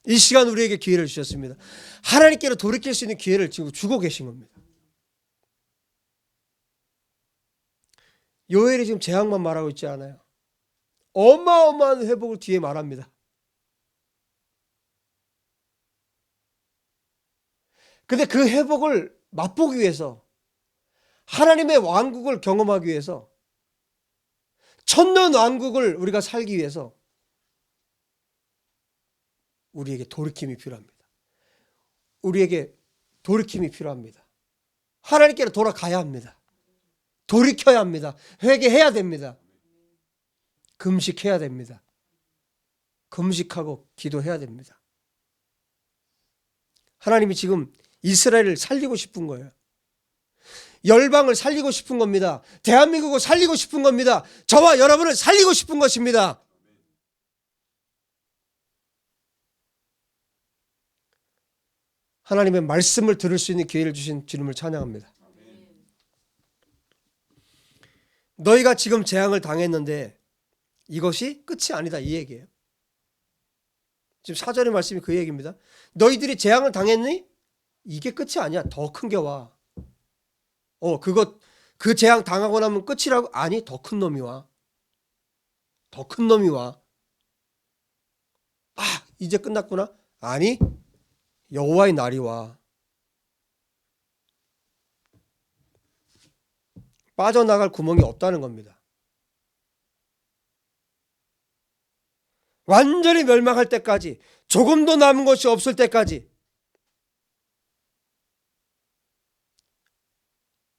이 시간 우리에게 기회를 주셨습니다. 하나님께로 돌이킬 수 있는 기회를 지금 주고 계신 겁니다. 요엘이 지금 재앙만 말하고 있지 않아요. 어마어마한 회복을 뒤에 말합니다. 근데 그 회복을 맛보기 위해서 하나님의 왕국을 경험하기 위해서 천년 왕국을 우리가 살기 위해서 우리에게 돌이킴이 필요합니다. 우리에게 돌이킴이 필요합니다. 하나님께로 돌아가야 합니다. 돌이켜야 합니다. 회개해야 됩니다. 금식해야 됩니다. 금식하고 기도해야 됩니다. 하나님이 지금 이스라엘을 살리고 싶은 거예요. 열방을 살리고 싶은 겁니다. 대한민국을 살리고 싶은 겁니다. 저와 여러분을 살리고 싶은 것입니다. 하나님의 말씀을 들을 수 있는 기회를 주신 주님을 찬양합니다. 너희가 지금 재앙을 당했는데 이것이 끝이 아니다 이 얘기예요. 지금 4절의 말씀이 그 얘기입니다. 너희들이 재앙을 당했니? 이게 끝이 아니야. 더 큰 게 와. 그 재앙 당하고 나면 끝이라고? 아니, 더 큰 놈이 와. 더 큰 놈이 와. 이제 끝났구나? 아니, 여호와의 날이 와. 빠져나갈 구멍이 없다는 겁니다. 완전히 멸망할 때까지, 조금도 남은 것이 없을 때까지.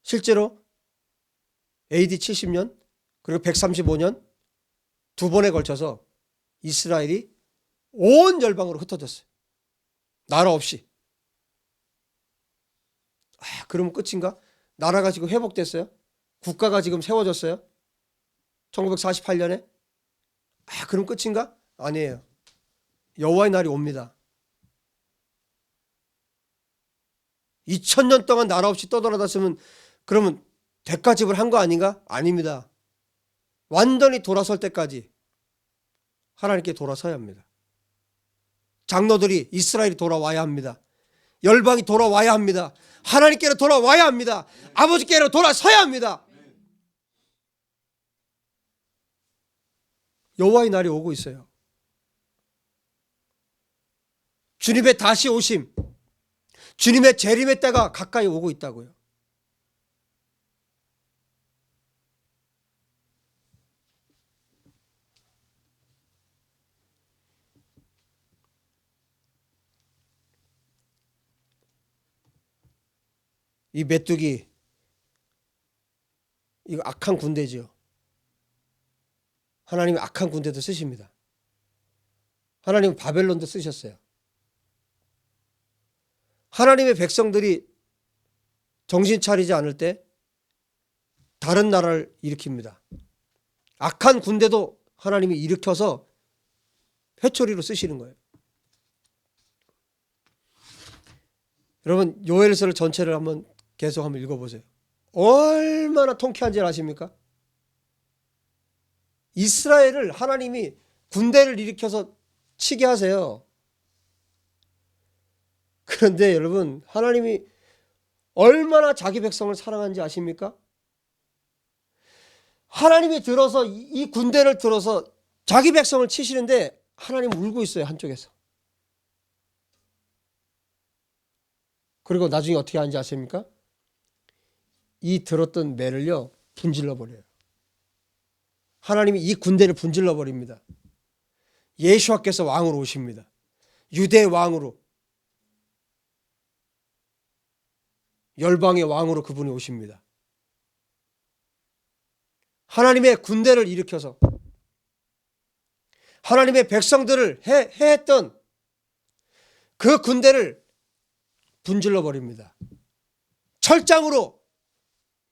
실제로 AD 70년 그리고 135년 두 번에 걸쳐서 이스라엘이 온 열방으로 흩어졌어요. 나라 없이. 그러면 끝인가? 나라가 지금 회복됐어요? 국가가 지금 세워졌어요? 1948년에? 그럼 끝인가? 아니에요. 여호와의 날이 옵니다. 2000년 동안 나라 없이 떠돌아다녔으면 그러면 대가집을 한 거 아닌가? 아닙니다. 완전히 돌아설 때까지 하나님께 돌아서야 합니다. 장로들이 이스라엘이 돌아와야 합니다. 열방이 돌아와야 합니다. 하나님께로 돌아와야 합니다. 아버지께로 돌아서야 합니다. 여호와의 날이 오고 있어요. 주님의 다시 오심, 주님의 재림의 때가 가까이 오고 있다고요. 이 메뚜기, 이거 악한 군대죠. 하나님이 악한 군대도 쓰십니다. 하나님은 바벨론도 쓰셨어요. 하나님의 백성들이 정신 차리지 않을 때 다른 나라를 일으킵니다. 악한 군대도 하나님이 일으켜서 회초리로 쓰시는 거예요. 여러분 요엘서를 전체를 계속 한번 읽어보세요. 얼마나 통쾌한지 아십니까? 이스라엘을 하나님이 군대를 일으켜서 치게 하세요. 그런데 여러분 하나님이 얼마나 자기 백성을 사랑하는지 아십니까? 하나님이 들어서 이 군대를 들어서 자기 백성을 치시는데 하나님은 울고 있어요. 한쪽에서. 그리고 나중에 어떻게 하는지 아십니까? 이 들었던 매를요 분질러 버려요. 하나님이 이 군대를 분질러 버립니다. 예수와께서 왕으로 오십니다. 유대의 왕으로, 열방의 왕으로 그분이 오십니다. 하나님의 군대를 일으켜서 하나님의 백성들을 해했던 그 군대를 분질러 버립니다. 철장으로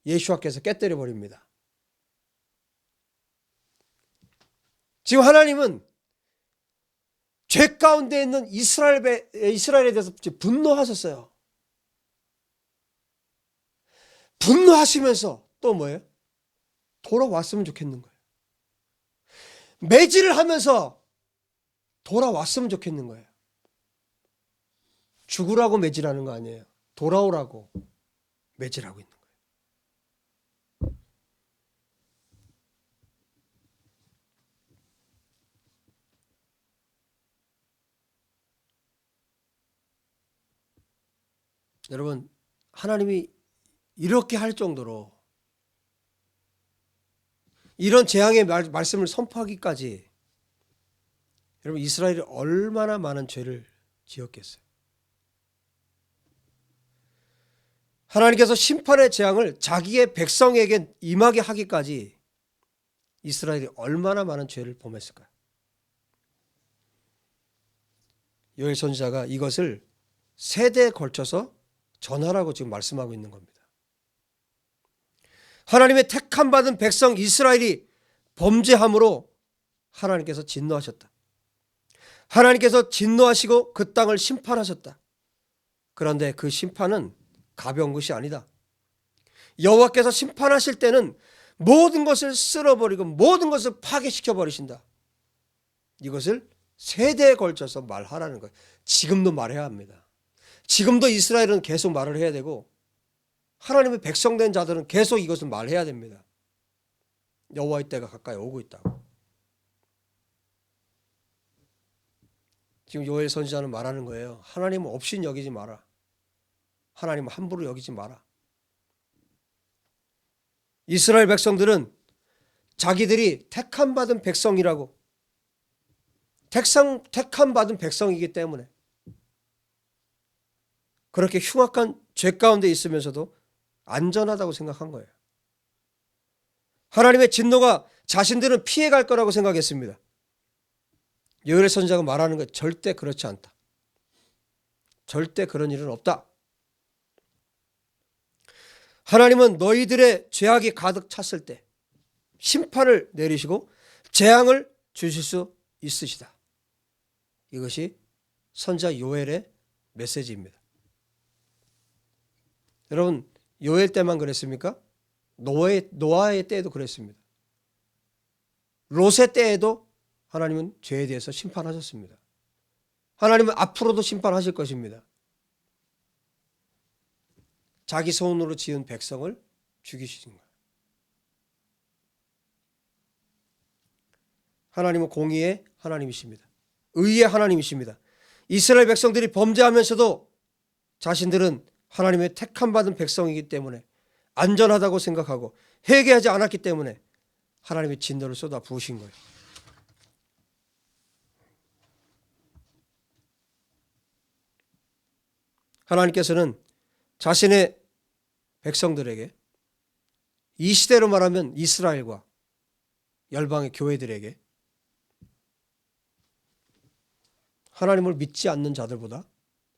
예수와께서 깨뜨려 버립니다. 지금 하나님은 죄 가운데 있는 이스라엘에 대해서 분노하셨어요. 분노하시면서 또 뭐예요? 돌아왔으면 좋겠는 거예요. 매질을 하면서 돌아왔으면 좋겠는 거예요. 죽으라고 매질하는 거 아니에요. 돌아오라고 매질하고 있는 거예요. 여러분 하나님이 이렇게 할 정도로 이런 재앙의 말씀을 선포하기까지 여러분 이스라엘이 얼마나 많은 죄를 지었겠어요. 하나님께서 심판의 재앙을 자기의 백성에게 임하게 하기까지 이스라엘이 얼마나 많은 죄를 범했을까요? 요엘 선지자가 이것을 세대에 걸쳐서 전하라고 지금 말씀하고 있는 겁니다. 하나님의 택함 받은 백성 이스라엘이 범죄함으로 하나님께서 진노하셨다. 하나님께서 진노하시고 그 땅을 심판하셨다. 그런데 그 심판은 가벼운 것이 아니다. 여호와께서 심판하실 때는 모든 것을 쓸어버리고 모든 것을 파괴시켜 버리신다. 이것을 세대에 걸쳐서 말하라는 거예요. 지금도 말해야 합니다. 지금도 이스라엘은 계속 말을 해야 되고 하나님의 백성된 자들은 계속 이것을 말해야 됩니다. 여호와의 때가 가까이 오고 있다고. 지금 요엘 선지자는 말하는 거예요. 하나님은 없인 여기지 마라. 하나님은 함부로 여기지 마라. 이스라엘 백성들은 자기들이 택함 받은 백성이라고, 택함 받은 백성이기 때문에 그렇게 흉악한 죄 가운데 있으면서도 안전하다고 생각한 거예요. 하나님의 진노가 자신들은 피해갈 거라고 생각했습니다. 요엘 선지자가 말하는 것 절대 그렇지 않다. 절대 그런 일은 없다. 하나님은 너희들의 죄악이 가득 찼을 때 심판을 내리시고 재앙을 주실 수 있으시다. 이것이 선지자 요엘의 메시지입니다. 여러분, 요엘 때만 그랬습니까? 노아의 때에도 그랬습니다. 롯의 때에도 하나님은 죄에 대해서 심판하셨습니다. 하나님은 앞으로도 심판하실 것입니다. 자기 손으로 지은 백성을 죽이시는 거예요. 하나님은 공의의 하나님이십니다. 의의 하나님이십니다. 이스라엘 백성들이 범죄하면서도 자신들은 하나님의 택함받은 백성이기 때문에 안전하다고 생각하고 회개하지 않았기 때문에 하나님의 진노를 쏟아 부으신 거예요. 하나님께서는 자신의 백성들에게, 이 시대로 말하면 이스라엘과 열방의 교회들에게 하나님을 믿지 않는 자들보다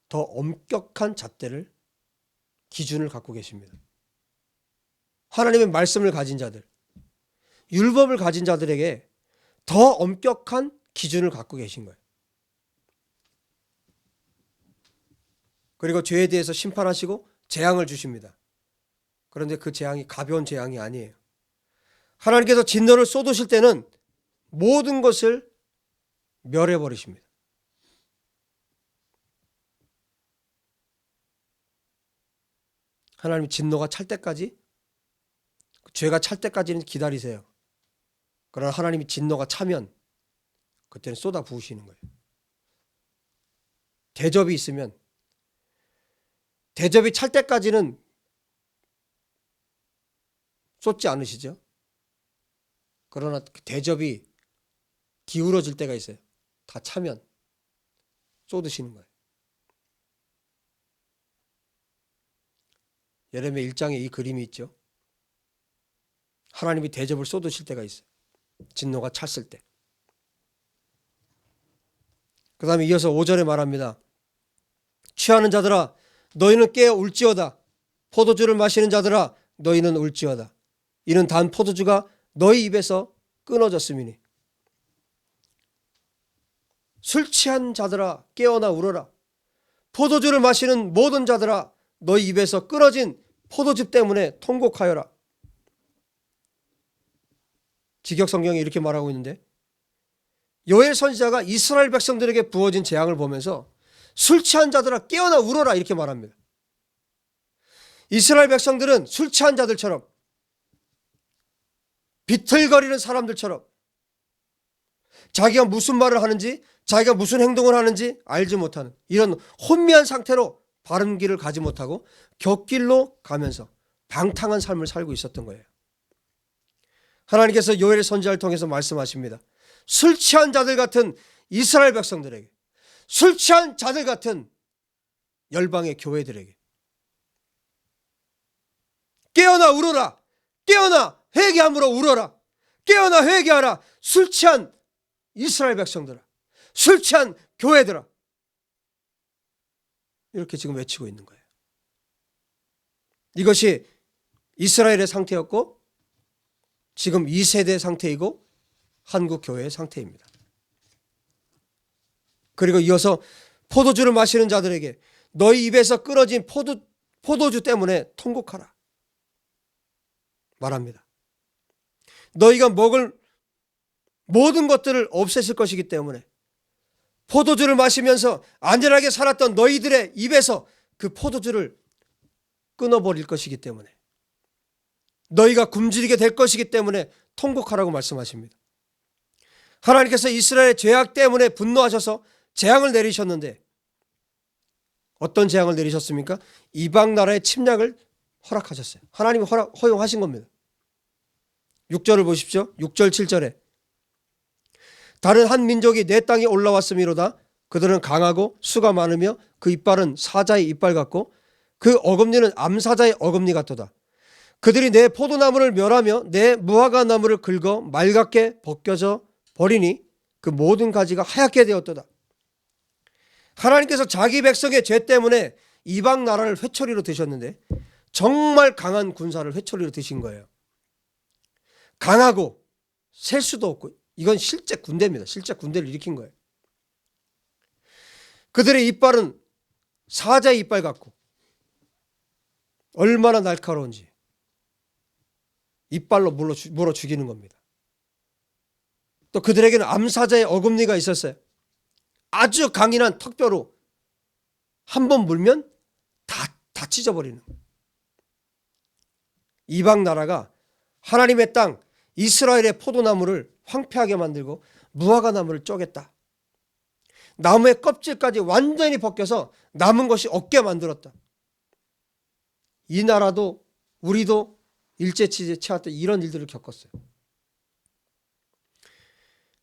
더 엄격한 잣대를, 기준을 갖고 계십니다. 하나님의 말씀을 가진 자들, 율법을 가진 자들에게 더 엄격한 기준을 갖고 계신 거예요. 그리고 죄에 대해서 심판하시고 재앙을 주십니다. 그런데 그 재앙이 가벼운 재앙이 아니에요. 하나님께서 진노를 쏟으실 때는 모든 것을 멸해버리십니다. 하나님이 진노가 찰 때까지, 죄가 찰 때까지는 기다리세요. 그러나 하나님이 진노가 차면 그때는 쏟아 부으시는 거예요. 대접이 있으면 대접이 찰 때까지는 쏟지 않으시죠? 그러나 대접이 기울어질 때가 있어요. 다 차면 쏟으시는 거예요. 예레미야 1장에 이 그림이 있죠. 하나님이 대접을 쏟으실 때가 있어요. 진노가 찼을 때. 그 다음에 이어서 5절에 말합니다. 취하는 자들아 너희는 깨어 울지어다. 포도주를 마시는 자들아 너희는 울지어다. 이는 단 포도주가 너희 입에서 끊어졌음이니. 술 취한 자들아 깨어나 울어라. 포도주를 마시는 모든 자들아 너희 입에서 끊어진 포도즙 때문에 통곡하여라. 직역성경이 이렇게 말하고 있는데, 요엘 선지자가 이스라엘 백성들에게 부어진 재앙을 보면서 술 취한 자들아 깨어나 울어라 이렇게 말합니다. 이스라엘 백성들은 술 취한 자들처럼, 비틀거리는 사람들처럼 자기가 무슨 말을 하는지, 자기가 무슨 행동을 하는지 알지 못하는 이런 혼미한 상태로 바른 길을 가지 못하고 곁길로 가면서 방탕한 삶을 살고 있었던 거예요. 하나님께서 요엘 선지자를 통해서 말씀하십니다. 술 취한 자들 같은 이스라엘 백성들에게, 술 취한 자들 같은 열방의 교회들에게 깨어나 울어라. 깨어나 회개함으로 울어라. 깨어나 회개하라. 술 취한 이스라엘 백성들아, 술 취한 교회들아, 이렇게 지금 외치고 있는 거예요. 이것이 이스라엘의 상태였고 지금 2세대 상태이고 한국 교회의 상태입니다. 그리고 이어서 포도주를 마시는 자들에게 너희 입에서 끊어진 포도주 때문에 통곡하라 말합니다. 너희가 먹을 모든 것들을 없애실 것이기 때문에 포도주를 마시면서 안전하게 살았던 너희들의 입에서 그 포도주를 끊어버릴 것이기 때문에, 너희가 굶주리게 될 것이기 때문에 통곡하라고 말씀하십니다. 하나님께서 이스라엘의 죄악 때문에 분노하셔서 재앙을 내리셨는데 어떤 재앙을 내리셨습니까? 이방 나라의 침략을 허락하셨어요. 하나님이 허용하신 겁니다. 6절을 보십시오. 6절 7절에 다른 한 민족이 내 땅에 올라왔음이로다. 그들은 강하고 수가 많으며 그 이빨은 사자의 이빨 같고 그 어금니는 암사자의 어금니 같도다. 그들이 내 포도나무를 멸하며 내 무화과 나무를 긁어 말갛게 벗겨져 버리니 그 모든 가지가 하얗게 되었도다. 하나님께서 자기 백성의 죄 때문에 이방 나라를 회초리로 드셨는데 정말 강한 군사를 회초리로 드신 거예요. 강하고 셀 수도 없고, 이건 실제 군대입니다. 실제 군대를 일으킨 거예요. 그들의 이빨은 사자의 이빨 같고 얼마나 날카로운지 이빨로 물어 죽이는 겁니다. 또 그들에게는 암사자의 어금니가 있었어요. 아주 강인한 턱뼈로 한 번 물면 다 찢어버리는 거예요. 이방 나라가 하나님의 땅 이스라엘의 포도나무를 황폐하게 만들고 무화과 나무를 쪼갰다. 나무의 껍질까지 완전히 벗겨서 남은 것이 없게 만들었다. 이 나라도 우리도 일제치제 체화 때 이런 일들을 겪었어요.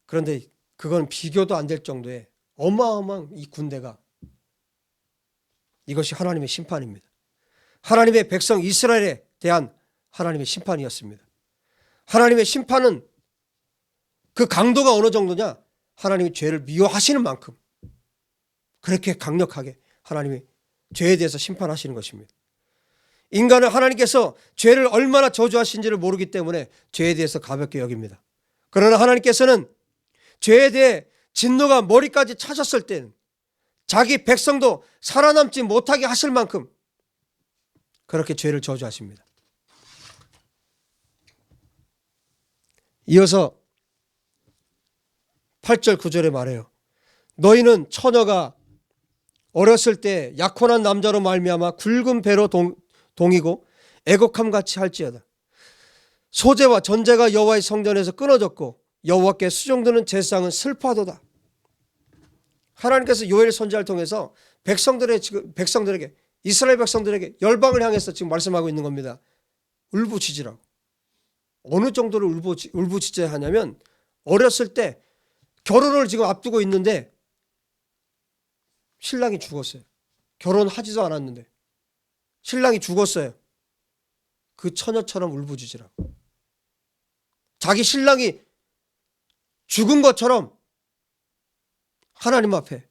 그런데 그건 비교도 안 될 정도의 어마어마한 이 군대가, 이것이 하나님의 심판입니다. 하나님의 백성 이스라엘에 대한 하나님의 심판이었습니다. 하나님의 심판은 그 강도가 어느 정도냐? 하나님이 죄를 미워하시는 만큼 그렇게 강력하게 하나님이 죄에 대해서 심판하시는 것입니다. 인간은 하나님께서 죄를 얼마나 저주하신지를 모르기 때문에 죄에 대해서 가볍게 여깁니다. 그러나 하나님께서는 죄에 대해 진노가 머리까지 차셨을 때는 자기 백성도 살아남지 못하게 하실 만큼 그렇게 죄를 저주하십니다. 이어서 8절 9절에 말해요. 너희는 처녀가 어렸을 때 약혼한 남자로 말미암아 굵은 배로 동이고 애곡함같이 할지어다. 소재와 전제가 여호와의 성전에서 끊어졌고 여호와께 수종드는 제사장은 슬퍼하도다. 하나님께서 요엘 선지자를 통해서 백성들에게 이스라엘 백성들에게 열방을 향해서 지금 말씀하고 있는 겁니다. 울부짖으라고. 어느 정도로 울부짖어야 하냐면 어렸을 때 결혼을 지금 앞두고 있는데 신랑이 죽었어요. 결혼하지도 않았는데 신랑이 죽었어요. 그 처녀처럼 울부짖으라고. 자기 신랑이 죽은 것처럼 하나님 앞에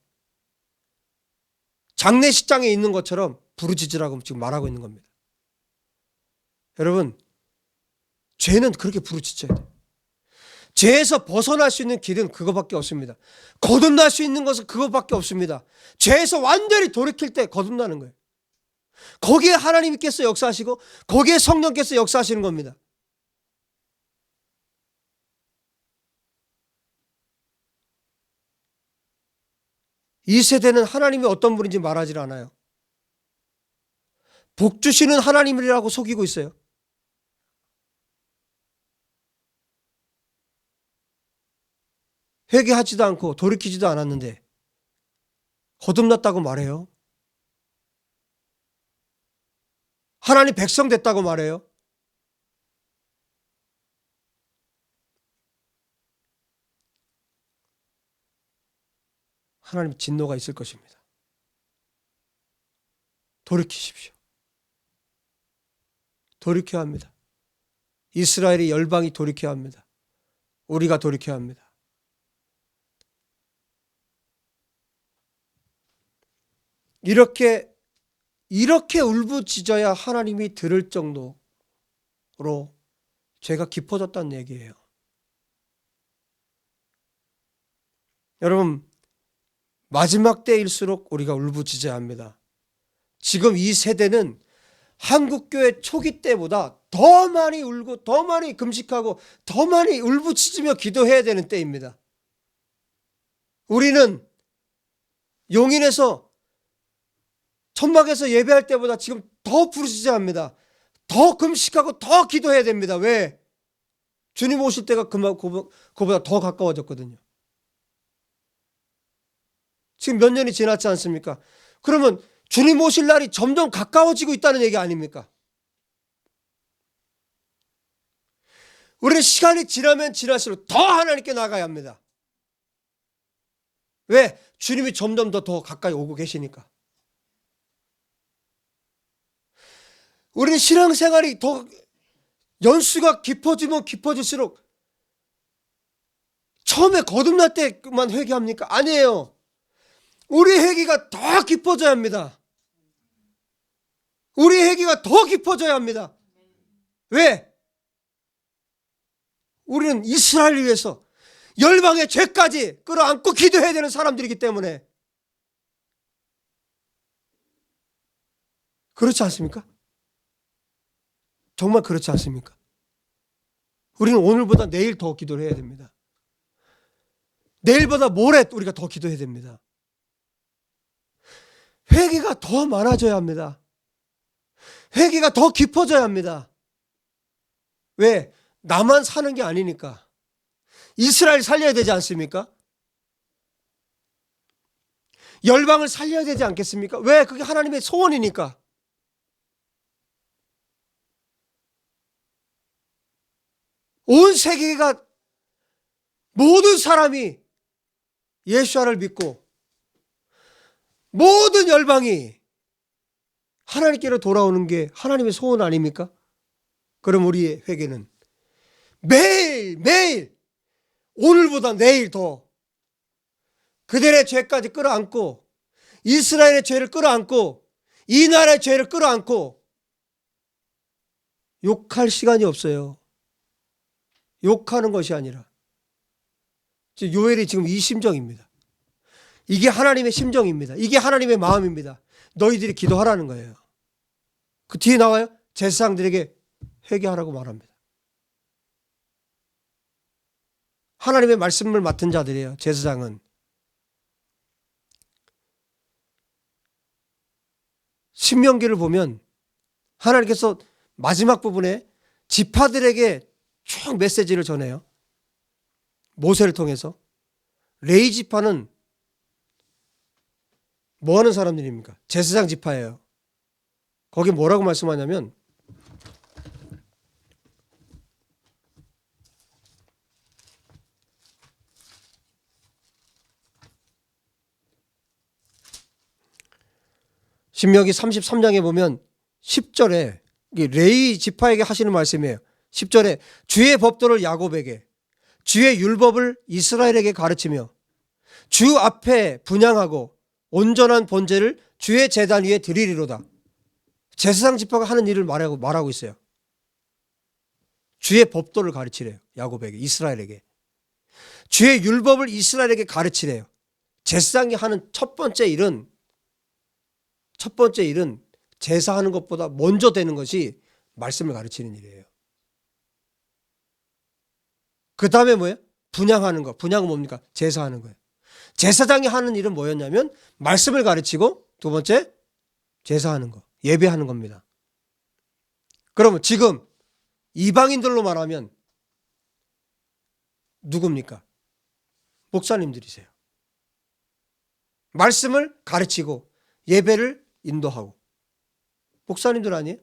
장례식장에 있는 것처럼 부르짖으라고 지금 말하고 있는 겁니다. 여러분, 죄는 그렇게 부르짖어야 돼요. 죄에서 벗어날 수 있는 길은 그거밖에 없습니다. 거듭날 수 있는 것은 그거밖에 없습니다. 죄에서 완전히 돌이킬 때 거듭나는 거예요. 거기에 하나님께서 역사하시고 거기에 성령께서 역사하시는 겁니다. 이 세대는 하나님이 어떤 분인지 말하지 않아요. 복 주시는 하나님이라고 속이고 있어요. 회개하지도 않고 돌이키지도 않았는데 거듭났다고 말해요. 하나님 백성 됐다고 말해요. 하나님 진노가 있을 것입니다. 돌이키십시오. 돌이켜야 합니다. 이스라엘의 열방이 돌이켜야 합니다. 우리가 돌이켜야 합니다. 이렇게 울부짖어야 하나님이 들을 정도로 죄가 깊어졌다는 얘기예요. 여러분, 마지막 때일수록 우리가 울부짖어야 합니다. 지금 이 세대는 한국교회 초기 때보다 더 많이 울고 더 많이 금식하고 더 많이 울부짖으며 기도해야 되는 때입니다. 우리는 용인에서 천막에서 예배할 때보다 지금 더 부르짖어야 합니다. 더 금식하고 더 기도해야 됩니다. 왜? 주님 오실 때가 그보다 더 가까워졌거든요. 지금 몇 년이 지났지 않습니까? 그러면 주님 오실 날이 점점 가까워지고 있다는 얘기 아닙니까? 우리는 시간이 지나면 지날수록 더 하나님께 나가야 합니다. 왜? 주님이 점점 더 가까이 오고 계시니까. 우리는 신앙생활이 더 연수가 깊어지면 깊어질수록 처음에 거듭날 때만 회개합니까? 아니에요. 우리 회개가 더 깊어져야 합니다. 우리 회개가 더 깊어져야 합니다. 왜? 우리는 이스라엘을 위해서 열방의 죄까지 끌어안고 기도해야 되는 사람들이기 때문에. 그렇지 않습니까? 정말 그렇지 않습니까? 우리는 오늘보다 내일 더 기도를 해야 됩니다. 내일보다 모레 우리가 더 기도해야 됩니다. 회개가 더 많아져야 합니다. 회개가 더 깊어져야 합니다. 왜? 나만 사는 게 아니니까. 이스라엘 살려야 되지 않습니까? 열방을 살려야 되지 않겠습니까? 왜? 그게 하나님의 소원이니까. 온 세계가, 모든 사람이 예수를 믿고 모든 열방이 하나님께로 돌아오는 게 하나님의 소원 아닙니까? 그럼 우리의 회개는 매일 오늘보다 내일 더 그들의 죄까지 끌어안고, 이스라엘의 죄를 끌어안고, 이 나라의 죄를 끌어안고. 욕할 시간이 없어요. 욕하는 것이 아니라 요엘이 지금 이 심정입니다. 이게 하나님의 심정입니다. 이게 하나님의 마음입니다. 너희들이 기도하라는 거예요. 그 뒤에 나와요. 제사장들에게 회개하라고 말합니다. 하나님의 말씀을 맡은 자들이에요. 제사장은. 신명기를 보면 하나님께서 마지막 부분에 지파들에게 쭉 메시지를 전해요. 모세를 통해서. 레위 지파는 뭐 하는 사람들입니까? 제사장 지파예요. 거기 뭐라고 말씀하냐면 신명기 33장에 보면 10절에 레위 지파에게 하시는 말씀이에요. 10절에 주의 법도를 야곱에게, 주의 율법을 이스라엘에게 가르치며 주 앞에 분향하고 온전한 번제를 주의 제단 위에 드리리로다. 제사장 지파가 하는 일을 말하고 있어요. 주의 법도를 가르치래요. 야곱에게, 이스라엘에게. 주의 율법을 이스라엘에게 가르치래요. 제사장이 하는 첫 번째 일은 제사하는 것보다 먼저 되는 것이 말씀을 가르치는 일이에요. 그 다음에 뭐예요? 분향하는 거. 분향은 뭡니까? 제사하는 거예요. 제사장이 하는 일은 뭐였냐면 말씀을 가르치고, 두 번째 제사하는 거, 예배하는 겁니다. 그러면 지금 이방인들로 말하면 누굽니까? 목사님들이세요. 말씀을 가르치고 예배를 인도하고. 목사님들 아니에요?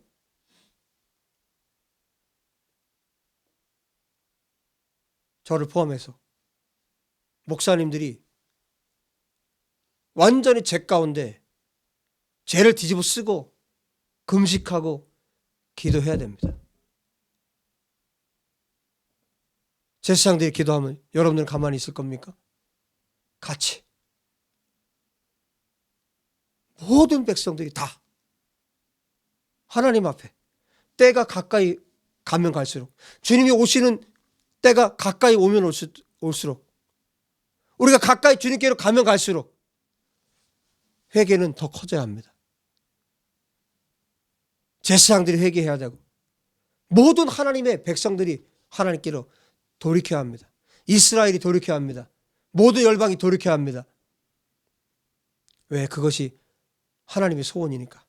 저를 포함해서 목사님들이 완전히 죄 가운데 죄를 뒤집어 쓰고 금식하고 기도해야 됩니다. 제사장들이 기도하면 여러분들은 가만히 있을 겁니까? 같이 모든 백성들이 다 하나님 앞에 때가 가까이 가면 갈수록, 주님이 오시는 때가 가까이 오면 올수록, 우리가 가까이 주님께로 가면 갈수록 회개는 더 커져야 합니다. 제사장들이 회개해야 되고 모든 하나님의 백성들이 하나님께로 돌이켜야 합니다. 이스라엘이 돌이켜야 합니다. 모든 열방이 돌이켜야 합니다. 왜? 그것이 하나님의 소원이니까.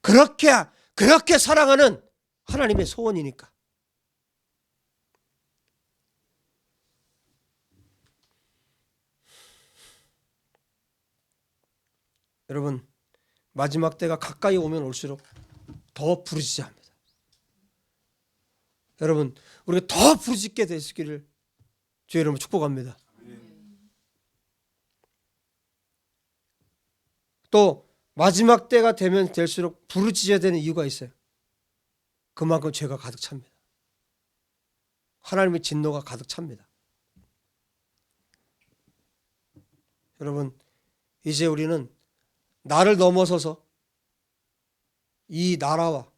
그렇게 사랑하는 하나님의 소원이니까. 여러분, 마지막 때가 가까이 오면 올수록 더 부르짖어야 합니다. 여러분, 우리가 더 부르짖게 되시기를 주의 이름으로 축복합니다. 또 마지막 때가 되면 될수록 부르짖어야 되는 이유가 있어요. 그만큼 죄가 가득 찹니다. 하나님의 진노가 가득 찹니다. 여러분, 이제 우리는 나를 넘어서서 이 나라와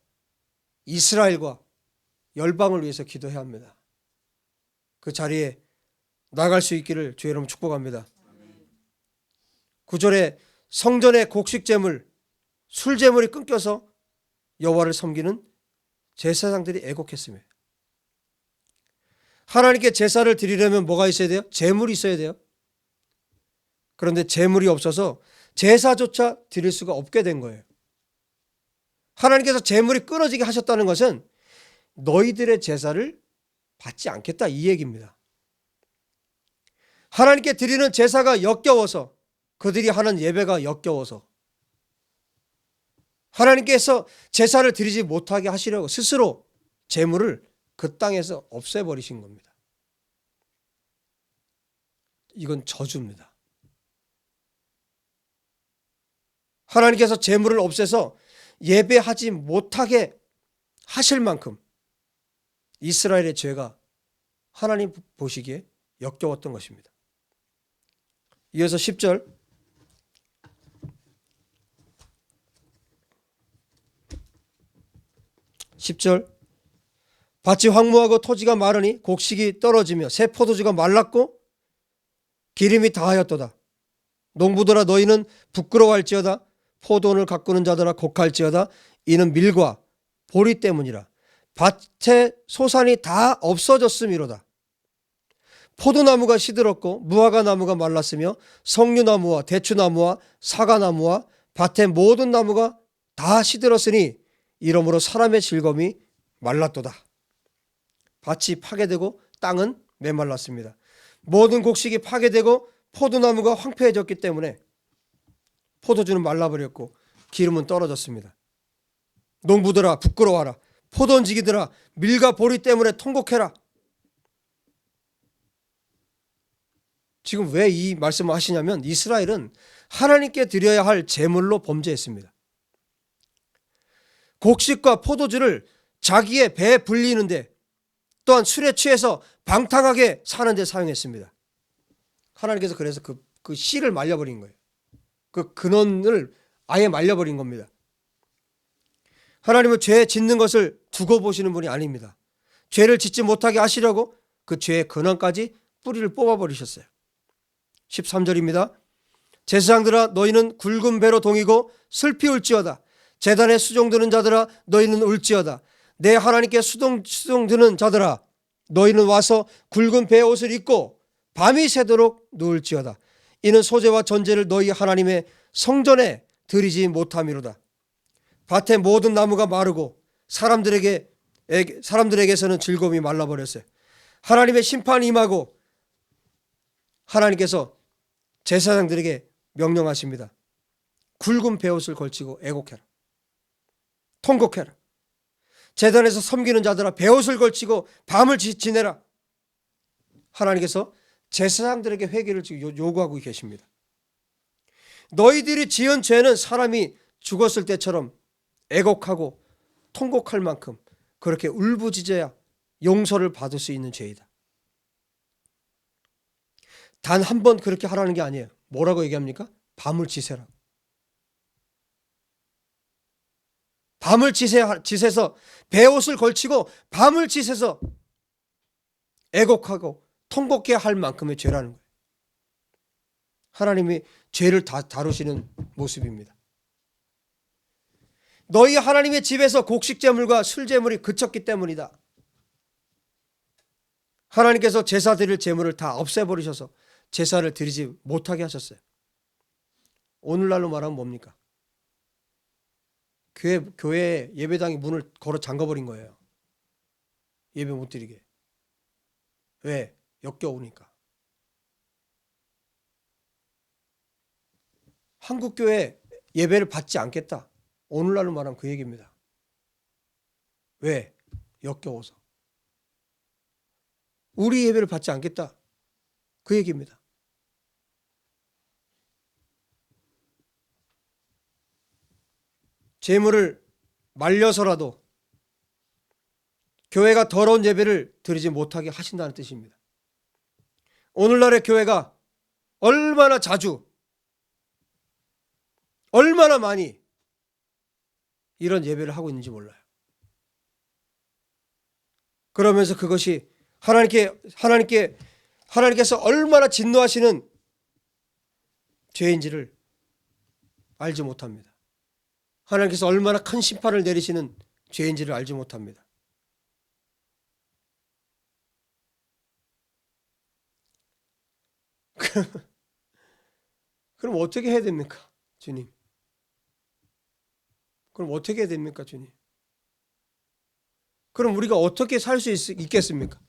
이스라엘과 열방을 위해서 기도해야 합니다. 그 자리에 나갈 수 있기를 주의 이름으로 축복합니다. 9절에 성전의 곡식제물, 술제물이 끊겨서 여호와를 섬기는 제사장들이 애곡했으며, 하나님께 제사를 드리려면 뭐가 있어야 돼요? 제물이 있어야 돼요. 그런데 제물이 없어서 제사조차 드릴 수가 없게 된 거예요. 하나님께서 제물이 끊어지게 하셨다는 것은 너희들의 제사를 받지 않겠다, 이 얘기입니다. 하나님께 드리는 제사가 역겨워서, 그들이 하는 예배가 역겨워서 하나님께서 제사를 드리지 못하게 하시려고 스스로 제물을 그 땅에서 없애버리신 겁니다. 이건 저주입니다. 하나님께서 제물을 없애서 예배하지 못하게 하실 만큼 이스라엘의 죄가 하나님 보시기에 역겨웠던 것입니다. 이어서 10절, 밭이 황무하고 토지가 마르니 곡식이 떨어지며 새 포도주가 말랐고 기름이 다하였도다. 농부들아, 너희는 부끄러워할지어다. 포도원을 가꾸는 자들아, 곡할지어다. 이는 밀과 보리 때문이라. 밭의 소산이 다 없어졌음이로다. 포도나무가 시들었고 무화과 나무가 말랐으며 석류나무와 대추나무와 사과나무와 밭의 모든 나무가 다 시들었으니 이러므로 사람의 즐거움이 말랐도다. 밭이 파괴되고 땅은 메말랐습니다. 모든 곡식이 파괴되고 포도나무가 황폐해졌기 때문에 포도주는 말라버렸고 기름은 떨어졌습니다. 농부들아, 부끄러워하라. 포도원지기들아, 밀과 보리 때문에 통곡해라. 지금 왜 이 말씀을 하시냐면, 이스라엘은 하나님께 드려야 할 제물로 범죄했습니다. 곡식과 포도주를 자기의 배에 불리는데, 또한 술에 취해서 방탕하게 사는데 사용했습니다. 하나님께서 그래서 그 씨를 말려버린 거예요. 그 근원을 아예 말려버린 겁니다. 하나님은 죄 짓는 것을 두고 보시는 분이 아닙니다. 죄를 짓지 못하게 하시려고 그 죄의 근원까지 뿌리를 뽑아버리셨어요. 13절입니다. 제사장들아, 너희는 굵은 배로 동이고 슬피 울지어다. 제단에 수종드는 자들아, 너희는 울지어다. 내 하나님께 수종드는 자들아, 너희는 와서 굵은 배의 옷을 입고 밤이 새도록 누울지어다. 이는 소재와 전제를 너희 하나님의 성전에 드리지 못함이로다. 밭의 모든 나무가 마르고 사람들에게서는 즐거움이 말라버렸어요. 하나님의 심판이 임하고 하나님께서 제사장들에게 명령하십니다. 굵은 베옷을 걸치고 애곡해라. 통곡해라. 제단에서 섬기는 자들아, 베옷을 걸치고 밤을 지내라. 하나님께서 제사장들에게 회개를 요구하고 계십니다. 너희들이 지은 죄는 사람이 죽었을 때처럼 애곡하고 통곡할 만큼 그렇게 울부짖어야 용서를 받을 수 있는 죄이다. 단 한 번 그렇게 하라는 게 아니에요. 뭐라고 얘기합니까? 밤을 지새라. 밤을 지새서 베옷을 걸치고 밤을 지새서 애곡하고 통곡해야 할 만큼의 죄라는 거예요. 하나님이 죄를 다루시는 모습입니다. 너희 하나님의 집에서 곡식제물과 술제물이 그쳤기 때문이다. 하나님께서 제사 드릴 제물을 다 없애버리셔서 제사를 드리지 못하게 하셨어요. 오늘날로 말하면 뭡니까? 교회 예배당이 문을 걸어 잠가버린 거예요. 예배 못 드리게. 왜? 역겨우니까. 한국교회 예배를 받지 않겠다. 오늘날로 말하면 그 얘기입니다. 왜? 역겨워서. 우리 예배를 받지 않겠다. 그 얘기입니다. 재물을 말려서라도 교회가 더러운 예배를 드리지 못하게 하신다는 뜻입니다. 오늘날의 교회가 얼마나 자주 얼마나 많이 이런 예배를 하고 있는지 몰라요. 그러면서 그것이 하나님께서 얼마나 진노하시는 죄인지를 알지 못합니다. 하나님께서 얼마나 큰 심판을 내리시는 죄인지를 알지 못합니다. 그럼 어떻게 해야 됩니까, 주님? 그럼 어떻게 해야 됩니까, 주님? 그럼 우리가 어떻게 살 수 있겠습니까?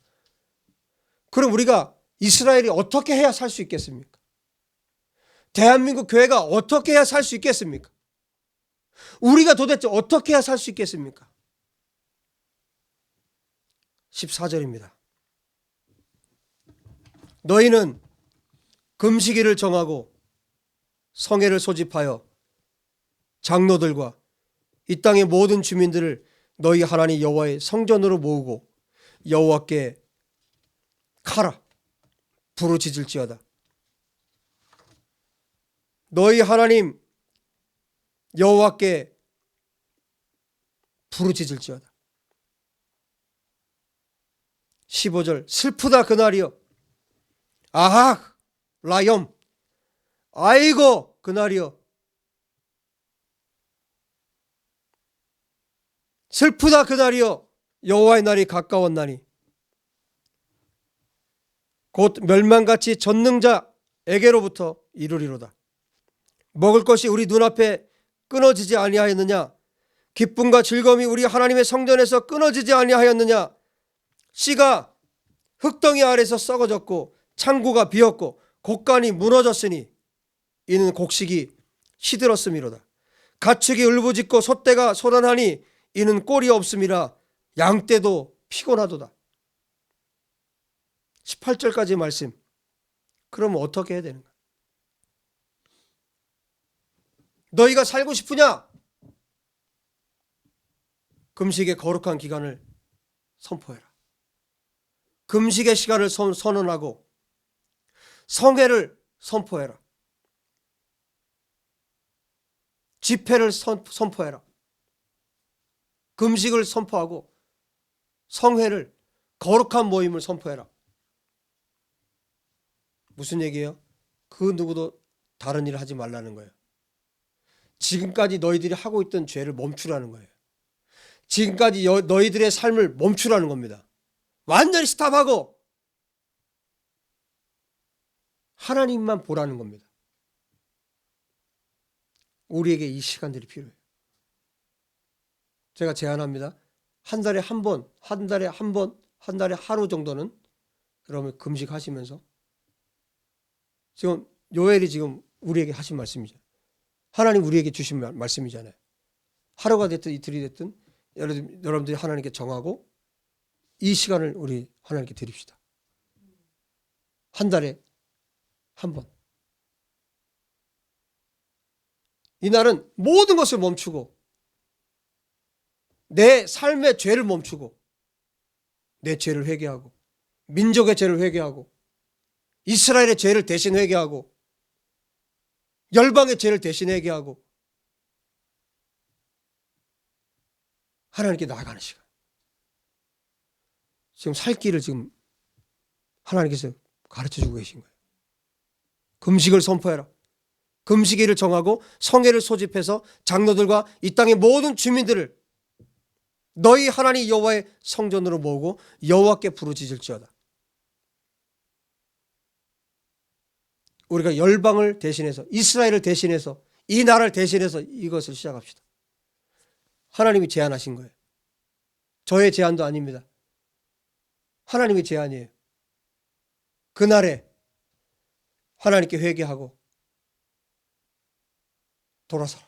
그럼 우리가 이스라엘이 어떻게 해야 살 수 있겠습니까? 대한민국 교회가 어떻게 해야 살 수 있겠습니까? 우리가 도대체 어떻게 해야 살 수 있겠습니까? 14절입니다. 너희는 금식일을 정하고 성회를 소집하여 장로들과 이 땅의 모든 주민들을 너희 하나님 여호와의 성전으로 모으고 여호와께 카라 부르짖을지어다. 너희 하나님 여호와께 부르짖을지어다. 15절 슬프다 그날이여. 아하 라염. 아이고 그날이여. 슬프다 그날이여. 여호와의 날이 가까웠나니 곧 멸망같이 전능자에게로부터 이르리로다. 먹을 것이 우리 눈앞에 끊어지지 아니하였느냐? 기쁨과 즐거움이 우리 하나님의 성전에서 끊어지지 아니하였느냐? 씨가 흙덩이 아래서 썩어졌고 창고가 비었고 곡간이 무너졌으니 이는 곡식이 시들었음이로다. 가축이 울부짖고 소떼가 소란하니 이는 꼴이 없음이라. 양떼도 피곤하도다. 18절까지 말씀. 그러면 어떻게 해야 되는가? 너희가 살고 싶으냐? 금식의 거룩한 기간을 선포해라. 금식의 시간을 선언하고 성회를 선포해라. 집회를 선포해라. 금식을 선포하고 성회를, 거룩한 모임을 선포해라. 무슨 얘기예요? 그 누구도 다른 일을 하지 말라는 거예요. 지금까지 너희들이 하고 있던 죄를 멈추라는 거예요. 지금까지 너희들의 삶을 멈추라는 겁니다. 완전히 스탑하고 하나님만 보라는 겁니다. 우리에게 이 시간들이 필요해요. 제가 제안합니다. 한 달에 한 번, 한 달에 하루 정도는 그러면 금식하시면서, 지금 요엘이 지금 우리에게 하신 말씀이죠. 하나님 우리에게 주신 말씀이잖아요. 하루가 됐든 이틀이 됐든 여러분들이 하나님께 정하고 이 시간을 우리 하나님께 드립시다. 한 달에 한 번. 이날은 모든 것을 멈추고 내 삶의 죄를 멈추고 내 죄를 회개하고 민족의 죄를 회개하고 이스라엘의 죄를 대신 회개하고 열방의 죄를 대신 회개하고 하나님께 나아가는 시간. 지금 살 길을 지금 하나님께서 가르쳐주고 계신 거예요. 금식을 선포해라. 금식일을 정하고 성회를 소집해서 장로들과 이 땅의 모든 주민들을 너희 하나님 여호와의 성전으로 모으고 여호와께 부르짖을지어다. 우리가 열방을 대신해서, 이스라엘을 대신해서, 이 나라를 대신해서 이것을 시작합시다. 하나님이 제안하신 거예요. 저의 제안도 아닙니다. 하나님의 제안이에요. 그날에 하나님께 회개하고 돌아서라.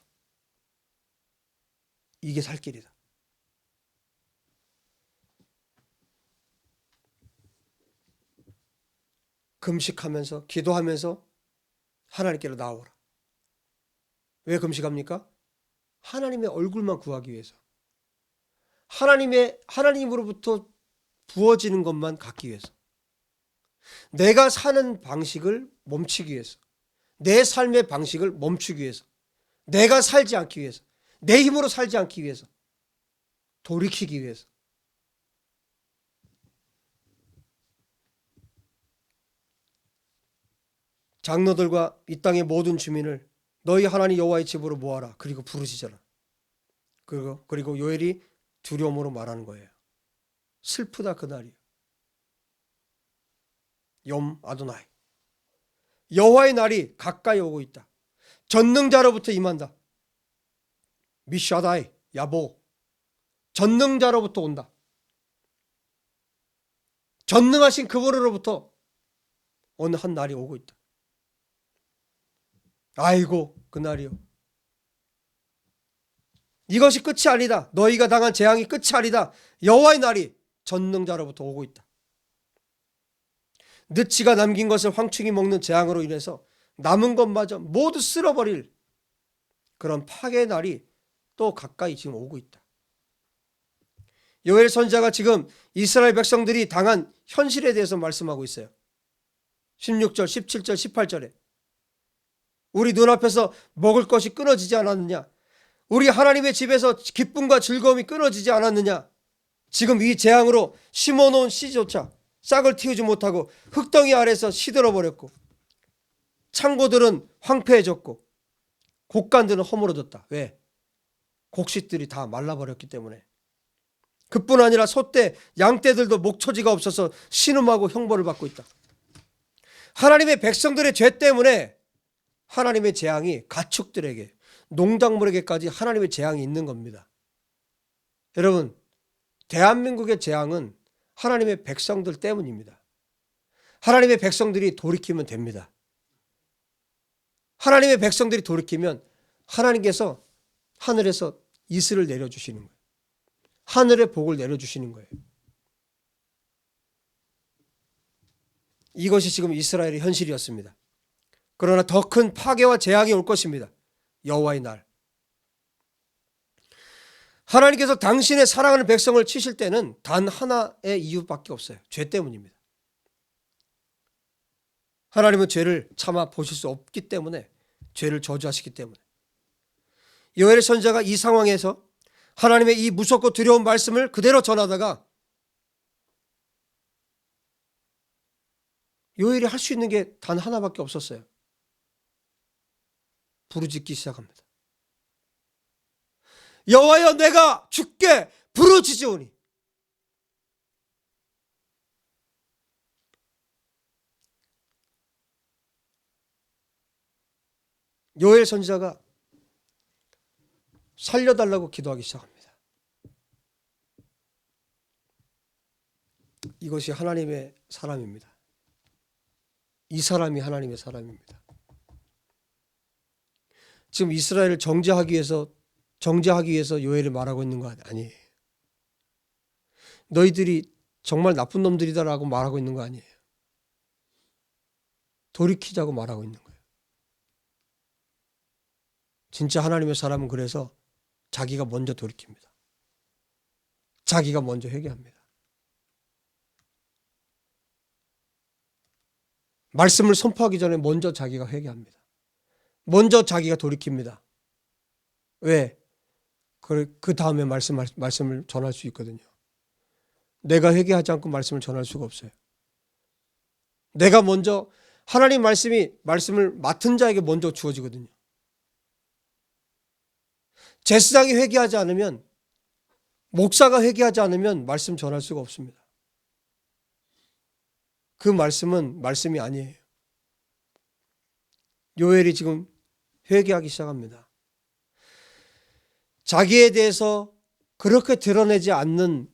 이게 살 길이다. 금식하면서 기도하면서 하나님께로 나오라. 왜 금식합니까? 하나님의 얼굴만 구하기 위해서. 하나님으로부터 부어지는 것만 갖기 위해서. 내가 사는 방식을 멈추기 위해서. 내 삶의 방식을 멈추기 위해서. 내가 살지 않기 위해서, 내 힘으로 살지 않기 위해서, 돌이키기 위해서. 장로들과 이 땅의 모든 주민을 너희 하나님 여호와의 집으로 모아라. 그리고 부르짖어라. 그리고 요엘이 두려움으로 말하는 거예요. 슬프다 그날이요. 욤 아도나이. 여호와의 날이 가까이 오고 있다. 전능자로부터 임한다. 미샤다이 야보. 전능자로부터 온다. 전능하신 그분으로부터 어느 한 날이 오고 있다. 아이고 그날이요. 이것이 끝이 아니다. 너희가 당한 재앙이 끝이 아니다. 여호와의 날이 전능자로부터 오고 있다. 느치가 남긴 것을 황충이 먹는 재앙으로 인해서 남은 것마저 모두 쓸어버릴 그런 파괴의 날이 또 가까이 지금 오고 있다. 요엘 선지자가 지금 이스라엘 백성들이 당한 현실에 대해서 말씀하고 있어요. 16절, 17절, 18절에 우리 눈앞에서 먹을 것이 끊어지지 않았느냐? 우리 하나님의 집에서 기쁨과 즐거움이 끊어지지 않았느냐? 지금 이 재앙으로 심어놓은 씨조차 싹을 틔우지 못하고 흙덩이 아래서 시들어버렸고, 창고들은 황폐해졌고, 곡간들은 허물어졌다. 왜? 곡식들이 다 말라버렸기 때문에. 그뿐 아니라 소떼, 양떼들도 목초지가 없어서 신음하고 형벌을 받고 있다. 하나님의 백성들의 죄 때문에 하나님의 재앙이 가축들에게, 농작물에게까지 하나님의 재앙이 있는 겁니다. 여러분, 대한민국의 재앙은 하나님의 백성들 때문입니다. 하나님의 백성들이 돌이키면 됩니다. 하나님의 백성들이 돌이키면 하나님께서 하늘에서 이슬을 내려주시는 거예요. 하늘의 복을 내려주시는 거예요. 이것이 지금 이스라엘의 현실이었습니다. 그러나 더 큰 파괴와 재앙이 올 것입니다. 여호와의 날. 하나님께서 당신의 사랑하는 백성을 치실 때는 단 하나의 이유밖에 없어요. 죄 때문입니다. 하나님은 죄를 참아 보실 수 없기 때문에, 죄를 저주하시기 때문에. 요엘 선지자가 이 상황에서 하나님의 이 무섭고 두려운 말씀을 그대로 전하다가 요엘이 할 수 있는 게 단 하나밖에 없었어요. 부르짖기 시작합니다. 여호와여, 내가 주께 부르짖으오니. 요엘 선지자가 살려달라고 기도하기 시작합니다. 이것이 하나님의 사람입니다. 이 사람이 하나님의 사람입니다. 지금 이스라엘을 정죄하기 위해서 요엘이 말하고 있는 거 아니에요. 너희들이 정말 나쁜 놈들이다라고 말하고 있는 거 아니에요. 돌이키자고 말하고 있는 거예요. 진짜 하나님의 사람은 그래서 자기가 먼저 돌이킵니다. 자기가 먼저 회개합니다. 말씀을 선포하기 전에 먼저 자기가 회개합니다. 먼저 자기가 돌이킵니다. 왜? 그 다음에 말씀을 전할 수 있거든요. 내가 회개하지 않고 말씀을 전할 수가 없어요. 내가 먼저, 하나님 말씀을 맡은 자에게 먼저 주어지거든요. 제사장이 회개하지 않으면, 목사가 회개하지 않으면 말씀 전할 수가 없습니다. 그 말씀은 말씀이 아니에요. 요엘이 지금 회개하기 시작합니다. 자기에 대해서 그렇게 드러내지 않는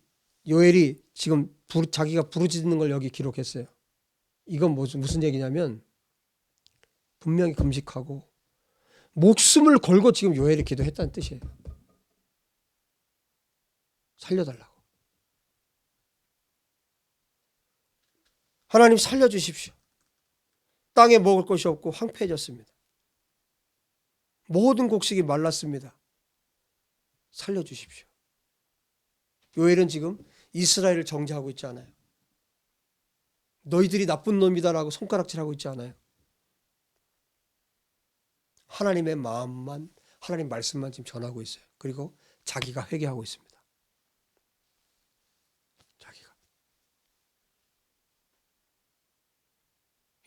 요엘이 지금 자기가 부르짖는 걸 여기 기록했어요. 이건 무슨 얘기냐면, 분명히 금식하고 목숨을 걸고 지금 요엘이 기도했다는 뜻이에요. 살려달라고. 하나님 살려주십시오. 땅에 먹을 것이 없고 황폐해졌습니다. 모든 곡식이 말랐습니다. 살려주십시오. 요엘은 지금 이스라엘을 정죄하고 있지 않아요. 너희들이 나쁜 놈이다라고 손가락질하고 있지 않아요. 하나님의 마음만, 하나님 말씀만 지금 전하고 있어요. 그리고 자기가 회개하고 있습니다. 자기가.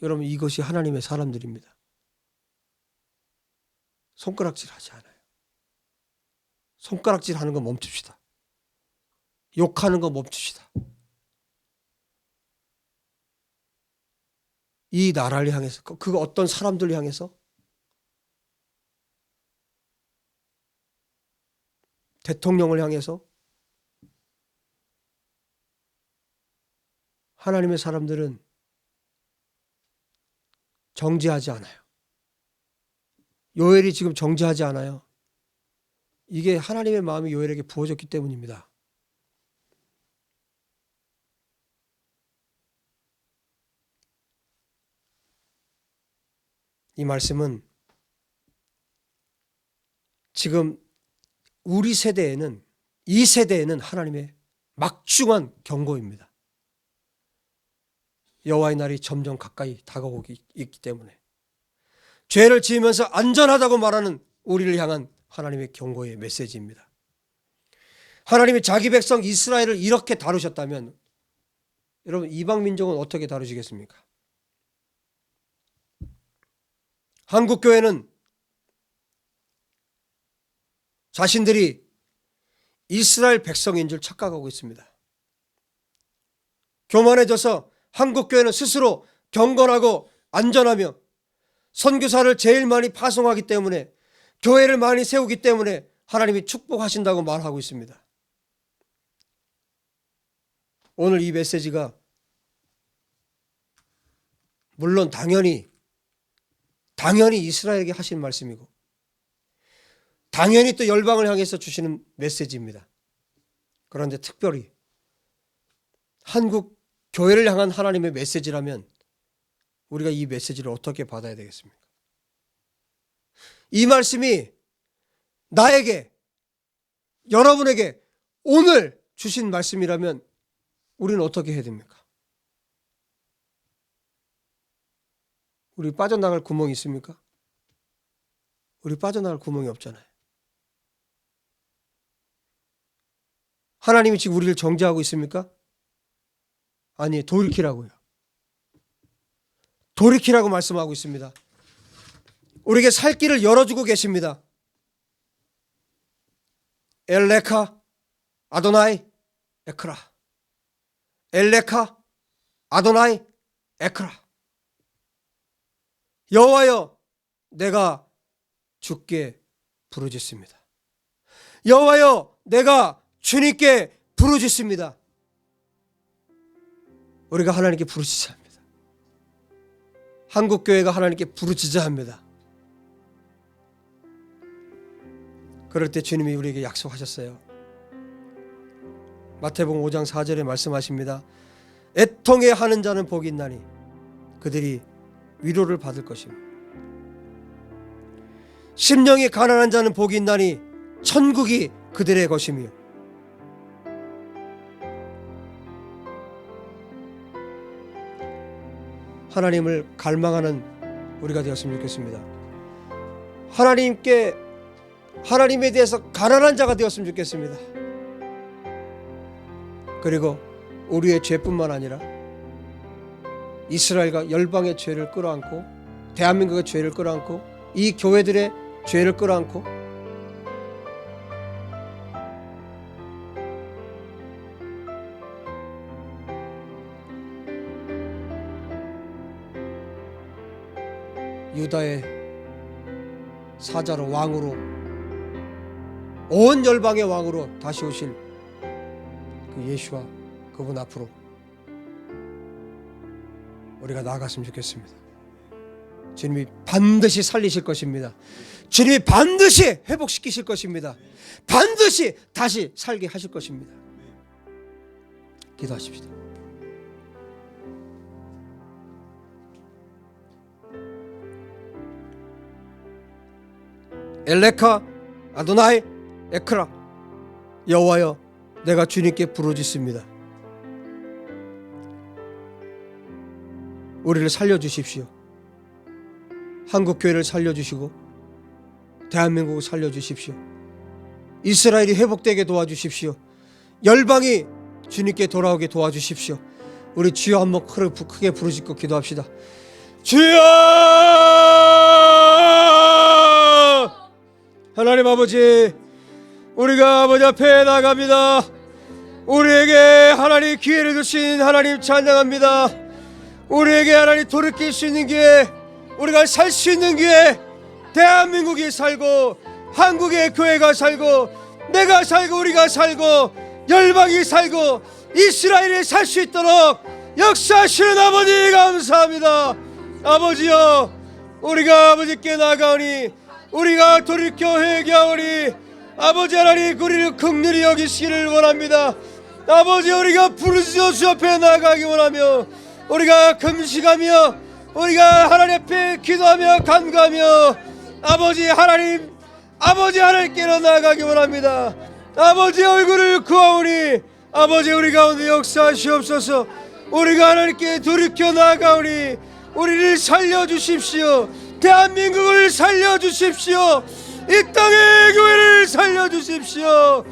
여러분, 이것이 하나님의 사람들입니다. 손가락질 하지 않아요. 손가락질 하는 거 멈춥시다. 욕하는 거 멈춥시다. 이 나라를 향해서, 그 어떤 사람들을 향해서, 대통령을 향해서 하나님의 사람들은 정죄하지 않아요. 요엘이 지금 정죄하지 않아요. 이게 하나님의 마음이 요엘에게 부어졌기 때문입니다. 이 말씀은 지금 우리 세대에는, 이 세대에는 하나님의 막중한 경고입니다. 여호와의 날이 점점 가까이 다가오고 있기 때문에 죄를 지으면서 안전하다고 말하는 우리를 향한 하나님의 경고의 메시지입니다. 하나님이 자기 백성 이스라엘을 이렇게 다루셨다면 여러분, 이방 민족은 어떻게 다루시겠습니까? 한국 교회는 자신들이 이스라엘 백성인 줄 착각하고 있습니다. 교만해져서 한국 교회는 스스로 경건하고 안전하며 선교사를 제일 많이 파송하기 때문에, 교회를 많이 세우기 때문에 하나님이 축복하신다고 말하고 있습니다. 오늘 이 메시지가 물론 당연히 이스라엘에게 하신 말씀이고 당연히 또 열방을 향해서 주시는 메시지입니다. 그런데 특별히 한국 교회를 향한 하나님의 메시지라면 우리가 이 메시지를 어떻게 받아야 되겠습니까? 이 말씀이 나에게, 여러분에게 오늘 주신 말씀이라면 우리는 어떻게 해야 됩니까? 우리 빠져나갈 구멍이 있습니까? 우리 빠져나갈 구멍이 없잖아요. 하나님이 지금 우리를 정죄하고 있습니까? 아니, 돌이키라고요. 돌이키라고 말씀하고 있습니다. 우리에게 살 길을 열어주고 계십니다. 엘레카 아도나이 에크라. 엘레카 아도나이 에크라. 여호와여, 내가 주께 부르짖습니다. 여호와여, 내가 주님께 부르짖습니다. 우리가 하나님께 부르짖어야 합니다. 한국교회가 하나님께 부르짖어야 합니다. 그럴 때 주님이 우리에게 약속하셨어요. 마태복음 5장 4절에 말씀하십니다. 애통해 하는 자는 복이 있나니 그들이 위로를 받을 것입니다. 심령이 가난한 자는 복이 있나니 천국이 그들의 것이며, 하나님을 갈망하는 우리가 되었으면 좋겠습니다. 하나님에 대해서 가난한 자가 되었으면 좋겠습니다. 그리고 우리의 죄뿐만 아니라 이스라엘과 열방의 죄를 끌어안고, 대한민국의 죄를 끌어안고, 이 교회들의 죄를 끌어안고, 유다의 사자로, 왕으로, 온 열방의 왕으로 다시 오실 그 예수와 그분 앞으로 우리가 나아갔으면 좋겠습니다. 주님이 반드시 살리실 것입니다. 주님이 반드시 회복시키실 것입니다. 반드시 다시 살게 하실 것입니다. 기도하십시다. 엘레카 아도나이 에크라. 여호와여, 내가 주님께 부르짖습니다. 우리를 살려주십시오. 한국교회를 살려주시고 대한민국을 살려주십시오. 이스라엘이 회복되게 도와주십시오. 열방이 주님께 돌아오게 도와주십시오. 우리 주여 한번 크게 부르짖고 기도합시다. 주여! 하나님 아버지, 우리가 아버지 앞에 나갑니다. 우리에게 하나님 기회를 주신 하나님 찬양합니다. 우리에게 하나님 돌이킬 수 있는 기회, 우리가 살 수 있는 기회, 대한민국이 살고 한국의 교회가 살고 내가 살고 우리가 살고 열방이 살고 이스라엘이 살 수 있도록 역사하시는 아버지 감사합니다. 아버지여, 우리가 아버지께 나가오니 우리가 돌이켜 회개하오니 아버지 하나님 우리를 긍휼히 여기시기를 원합니다. 아버지, 우리가 부르짖어 주 앞에 나가기 원하며 우리가 금식하며 우리가 하나님 앞에 기도하며 간구하며 아버지 하나님께로 나가기 원합니다. 아버지 얼굴을 구하오니 아버지 우리 가운데 역사하시옵소서. 우리가 하나님께 돌이켜 나가오니 우리를 살려주십시오. 대한민국을 살려주십시오. 이 땅의 교회를 살려주십시오.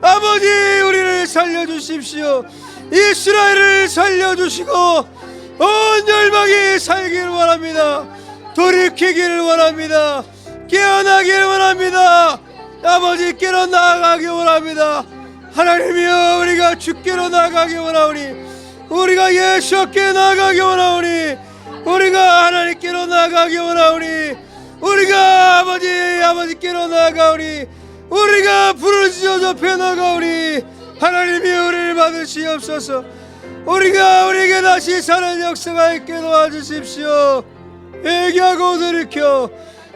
아버지, 우리를 살려주십시오. 이스라엘을 살려주시고 온 열방이 살기를 원합니다. 돌이키기를 원합니다. 깨어나기를 원합니다. 아버지, 깨어 나가기 원합니다. 하나님이여, 우리가 주께로 나가기 원하오니 우리가 예수께 나가기 원하오니 우리가 하나님께로 나가기 원하오니 우리가 아버지께로 나가오니 우리가 부르짖어 접해 나가오니 하나님이 우리를 받으시옵소서. 우리에게 다시 사는 역사가 있게 도와주십시오. 회개하고 돌이켜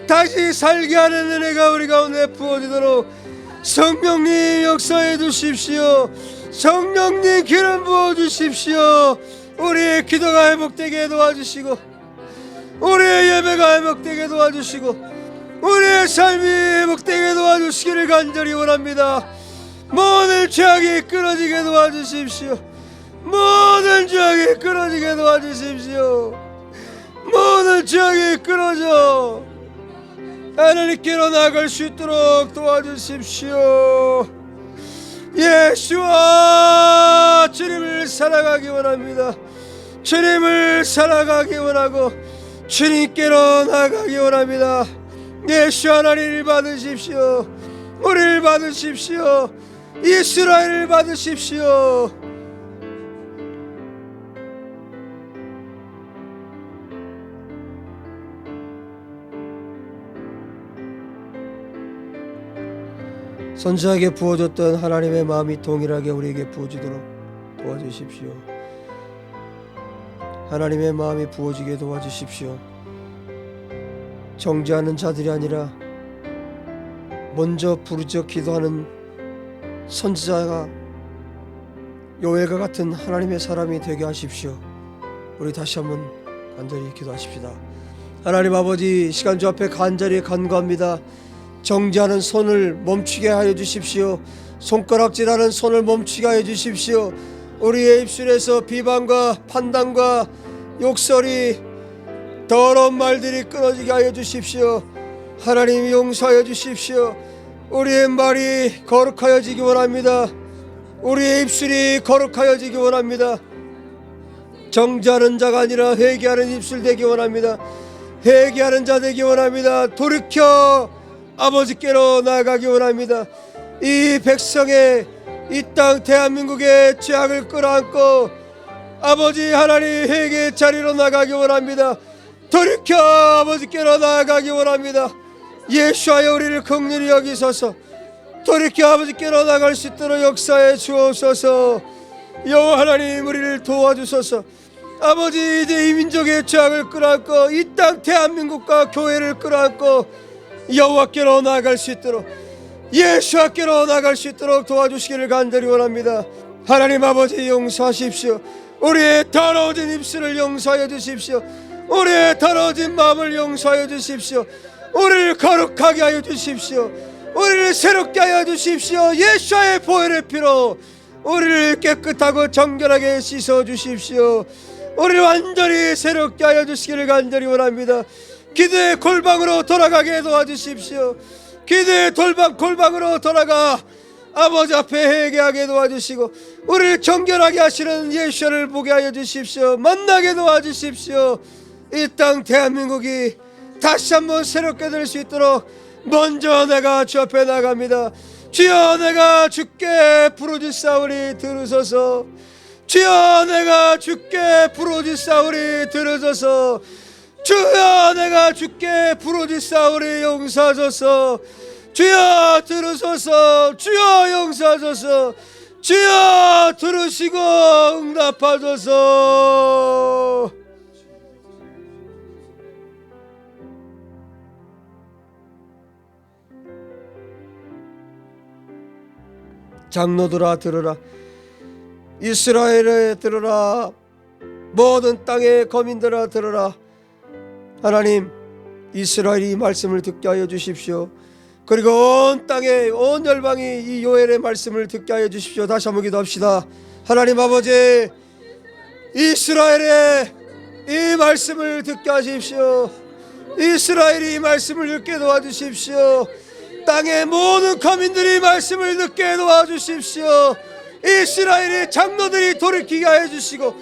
다시 살게 하는 은혜가 우리 가운데 부어지도록 성령님 역사해 주십시오. 성령님 기름 부어 주십시오. 우리의 기도가 회복되게 도와주시고 우리의 예배가 회복되게 도와주시고 우리의 삶이 회복되게 도와주시기를 간절히 원합니다. 모든 죄악이 끊어지게 도와주십시오. 모든 죄악이 끊어지게 도와주십시오. 모든 죄악이 끊어져 하나님께로 나갈 수 있도록 도와주십시오. 예수와 주님을 살아가기 원합니다. 주님을 살아가기 원하고 주님께로 나가기 원합니다. 예수 하나님을 받으십시오. 우리를 받으십시오. 이스라엘을 받으십시오. 선지자에게 부어졌던 하나님의 마음이 동일하게 우리에게 부어지도록 도와주십시오. 하나님의 마음이 부어지게 도와주십시오. 정죄하는 자들이 아니라 먼저 부르짖어 기도하는 선지자가 요엘과 같은 하나님의 사람이 되게 하십시오. 우리 다시 한번 간절히 기도하십시다. 하나님 아버지, 시간 주 앞에 간절히 간구합니다. 정죄하는 손을 멈추게 하여 주십시오. 손가락질하는 손을 멈추게 하여 주십시오. 우리의 입술에서 비방과 판단과 욕설이 더러운 말들이 끊어지게 하여 주십시오. 하나님 용서하여 주십시오. 우리의 말이 거룩하여지기 원합니다. 우리의 입술이 거룩하여지기 원합니다. 정죄하는 자가 아니라 회개하는 입술 되기 원합니다. 회개하는 자 되기 원합니다. 돌이켜 아버지께로 나아가기 원합니다. 이 백성의 이 땅 대한민국의 죄악을 끌어안고 아버지 하나님 회개의 자리로 나가기 원합니다. 돌이켜 아버지께로 나아가기 원합니다. 예수하여 우리를 긍휼히 여기소서. 돌이켜 아버지께로 나갈 수 있도록 역사해 주옵소서. 여호와 하나님, 우리를 도와주소서. 아버지, 이제 이 민족의 죄악을 끌어안고 이 땅 대한민국과 교회를 끌어안고 여호와께로 나아갈 수 있도록, 예수께로 나아갈 수 있도록 도와주시기를 간절히 원합니다. 하나님 아버지, 용서하십시오. 우리의 더러워진 입술을 용서하여 주십시오. 우리의 더러워진 마음을 용서하여 주십시오. 우리를 거룩하게 하여 주십시오. 우리를 새롭게 하여 주십시오. 예수의 보혈의 피로 우리를 깨끗하고 정결하게 씻어 주십시오. 우리를 완전히 새롭게 하여 주시기를 간절히 원합니다. 기도의 골방으로 돌아가게 도와주십시오. 기도의 골방으로 돌아가 아버지 앞에 회개하게 도와주시고 우리를 정결하게 하시는 예수를 보게 하여 주십시오. 만나게 도와주십시오. 이 땅 대한민국이 다시 한번 새롭게 될 수 있도록 먼저 내가 주 앞에 나갑니다. 주여, 내가 주께 부르짖사오니 들으소서. 주여, 내가 주께 부르짖사오니 들으소서. 주여, 내가 주께 부르짖사오니 용서하소서. 주여, 들으소서. 주여, 용서하소서. 주여, 들으시고 응답하소서. 장로들아 들으라. 이스라엘에 들으라. 모든 땅의 거민들아 들으라. 하나님, 이스라엘이 이 말씀을 듣게 하여 주십시오. 그리고 온 땅에 온 열방이 이 요엘의 말씀을 듣게 하여 주십시오. 다시 한번 기도합시다. 하나님 아버지, 이스라엘의 이 말씀을 듣게 하십시오. 이스라엘이 이 말씀을 듣게 도와주십시오. 땅의 모든 거민들이 말씀을 듣게 도와주십시오. 이스라엘의 장로들이 돌이키게 하여 주시고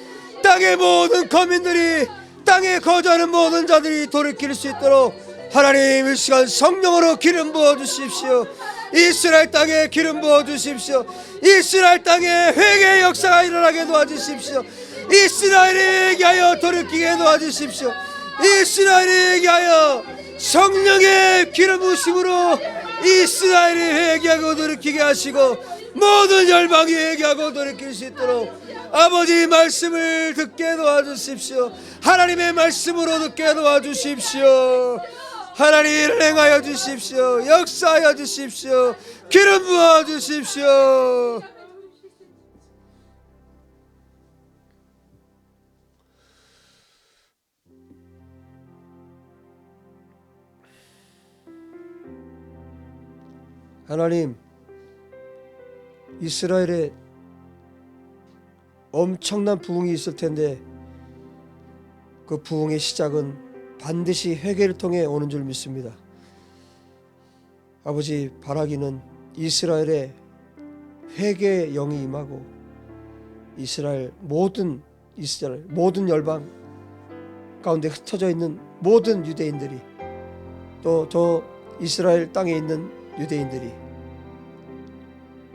땅의 모든 거민들이, 땅에 거주하는 모든 자들이 돌이킬 수 있도록 하나님 이 시간 성령으로 기름 부어주십시오. 이스라엘 땅에 기름 부어주십시오. 이스라엘 땅에 회개의 역사가 일어나게 도와주십시오. 이스라엘에게 하여 돌이키게 도와주십시오. 이스라엘에게 하여 성령의 기름 부으심으로 이스라엘이 회개하고 돌이키게 하시고 모든 열방이 회개하고 돌이킬 수 있도록 아버지 말씀을 듣게 도와주십시오. 하나님의 말씀으로 듣게 도와주십시오. 하나님 일을 행하여 주십시오. 역사하여 주십시오. 기름 부어 주십시오. 하나님, 이스라엘에 엄청난 부흥이 있을 텐데 그 부흥의 시작은 반드시 회개를 통해 오는 줄 믿습니다. 아버지, 바라기는 이스라엘에 회개의 영이 임하고 이스라엘 모든 열방 가운데 흩어져 있는 모든 유대인들이, 또 저 이스라엘 땅에 있는 유대인들이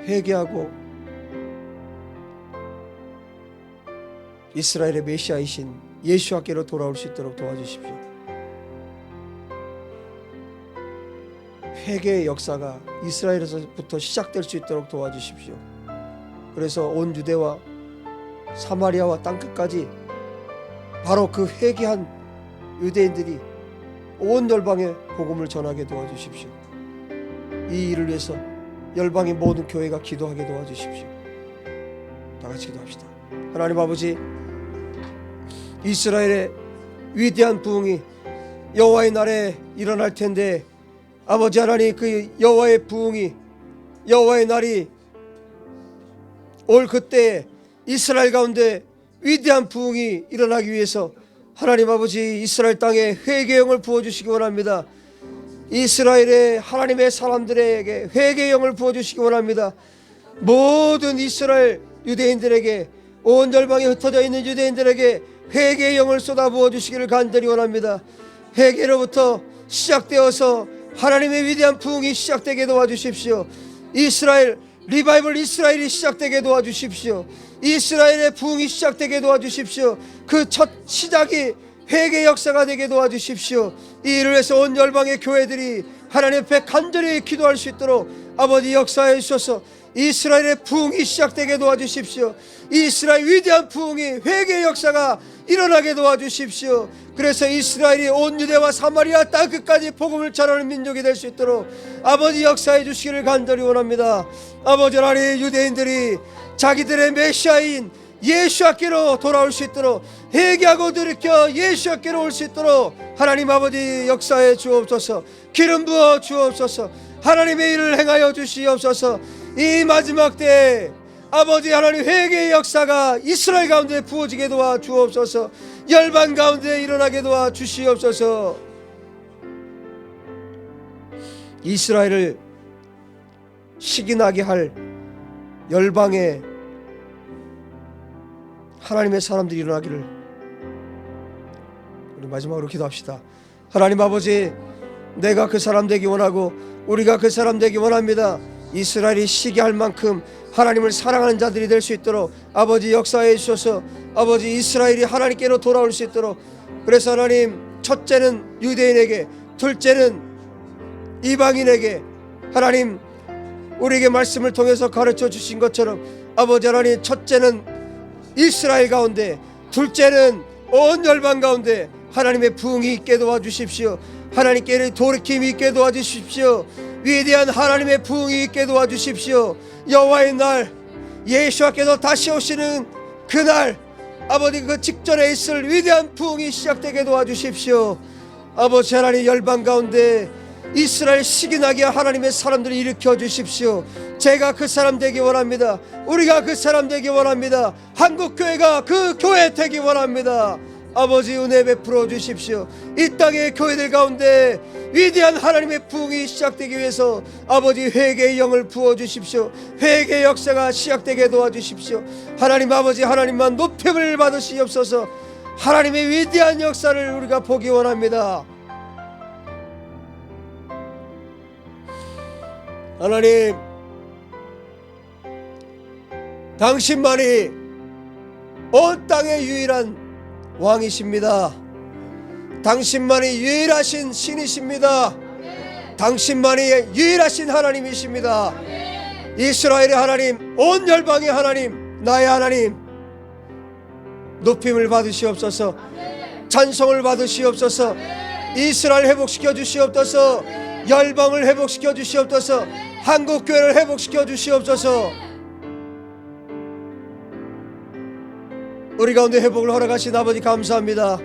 회개하고 이스라엘의 메시아이신 예수와께로 돌아올 수 있도록 도와주십시오. 회개의 역사가 이스라엘에서부터 시작될 수 있도록 도와주십시오. 그래서 온 유대와 사마리아와 땅끝까지 바로 그 회개한 유대인들이 온 열방에 복음을 전하게 도와주십시오. 이 일을 위해서 열방의 모든 교회가 기도하게 도와주십시오. 다 같이 기도합시다. 하나님 아버지, 이스라엘의 위대한 부흥이 여호와의 날에 일어날 텐데 아버지 하나님, 그 여호와의 부흥이, 여호와의 날이 올 그때 이스라엘 가운데 위대한 부흥이 일어나기 위해서 하나님 아버지, 이스라엘 땅에 회개의 영을 부어주시기 원합니다. 이스라엘의 하나님의 사람들에게 회개의 영을 부어주시기 원합니다. 모든 이스라엘 유대인들에게, 온 열방에 흩어져 있는 유대인들에게 회개의 영을 쏟아 부어주시기를 간절히 원합니다. 회개로부터 시작되어서 하나님의 위대한 부흥이 시작되게 도와주십시오. 이스라엘 리바이벌 이스라엘이 시작되게 도와주십시오. 이스라엘의 부흥이 시작되게 도와주십시오. 그 첫 시작이 회개 역사가 되게 도와주십시오. 이 일을 위해서 온 열방의 교회들이 하나님 앞에 간절히 기도할 수 있도록 아버지 역사해 주셔서 이스라엘의 부흥이 시작되게 도와주십시오. 이스라엘 위대한 부흥이 회개의 역사가 일어나게 도와주십시오. 그래서 이스라엘이 온 유대와 사마리아 땅끝까지 복음을 전하는 민족이 될 수 있도록 아버지 역사해 주시기를 간절히 원합니다. 아버지 하나님, 유대인들이 자기들의 메시아인 예수께로 돌아올 수 있도록, 회개하고 돌이켜 예수께로 올 수 있도록 하나님 아버지 역사해 주옵소서. 기름 부어 주옵소서. 하나님의 일을 행하여 주시옵소서. 이 마지막 때에 아버지 하나님, 회개의 역사가 이스라엘 가운데 부어지게 도와 주옵소서. 열방 가운데 일어나게 도와 주시옵소서. 이스라엘을 시기나게 할 열방의 하나님의 사람들이 일어나기를 우리 마지막으로 기도합시다. 하나님 아버지, 내가 그 사람 되기 원하고 우리가 그 사람 되기 원합니다. 이스라엘이 시기할 만큼 하나님을 사랑하는 자들이 될 수 있도록 아버지 역사해 주셔서 아버지 이스라엘이 하나님께로 돌아올 수 있도록, 그래서 하나님, 첫째는 유대인에게, 둘째는 이방인에게 하나님 우리에게 말씀을 통해서 가르쳐 주신 것처럼 아버지 하나님, 첫째는 이스라엘 가운데, 둘째는 온 열방 가운데 하나님의 부흥이 있게 도와주십시오. 하나님께 돌이킴이 있게 도와주십시오. 위대한 하나님의 부흥이 있게 도와주십시오. 여호와의 날, 예수와께서 다시 오시는 그날, 아버지 그 직전에 있을 위대한 부흥이 시작되게 도와주십시오. 아버지 하나님, 열방 가운데 이스라엘 시기나게 하나님의 사람들을 일으켜 주십시오. 제가 그 사람 되기 원합니다. 우리가 그 사람 되기 원합니다. 한국교회가 그 교회 되기 원합니다. 아버지 은혜 베풀어 주십시오. 이 땅의 교회들 가운데 위대한 하나님의 부흥이 시작되기 위해서 아버지 회개의 영을 부어 주십시오. 회개의 역사가 시작되게 도와주십시오. 하나님 아버지, 하나님만 높임을 받으시옵소서. 하나님의 위대한 역사를 우리가 보기 원합니다. 하나님, 당신만이 온 땅의 유일한 왕이십니다. 당신만이 유일하신 신이십니다. 당신만이 유일하신 하나님이십니다. 이스라엘의 하나님, 온 열방의 하나님, 나의 하나님, 높임을 받으시옵소서. 찬송을 받으시옵소서. 이스라엘 회복시켜 주시옵소서. 열방을 회복시켜 주시옵소서. 한국교회를 회복시켜 주시옵소서. 우리 가운데 회복을 허락하신 아버지 감사합니다.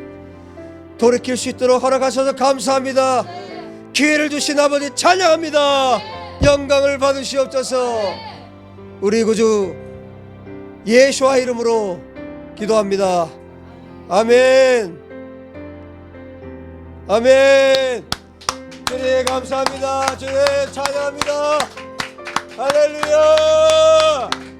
돌이킬 수 있도록 허락하셔서 감사합니다. 기회를 주신 아버지 찬양합니다. 영광을 받으시옵소서. 우리 구주 예수와 이름으로 기도합니다. 아멘. 아멘. 주님 감사합니다. 주님 찬양합니다. 할렐루야.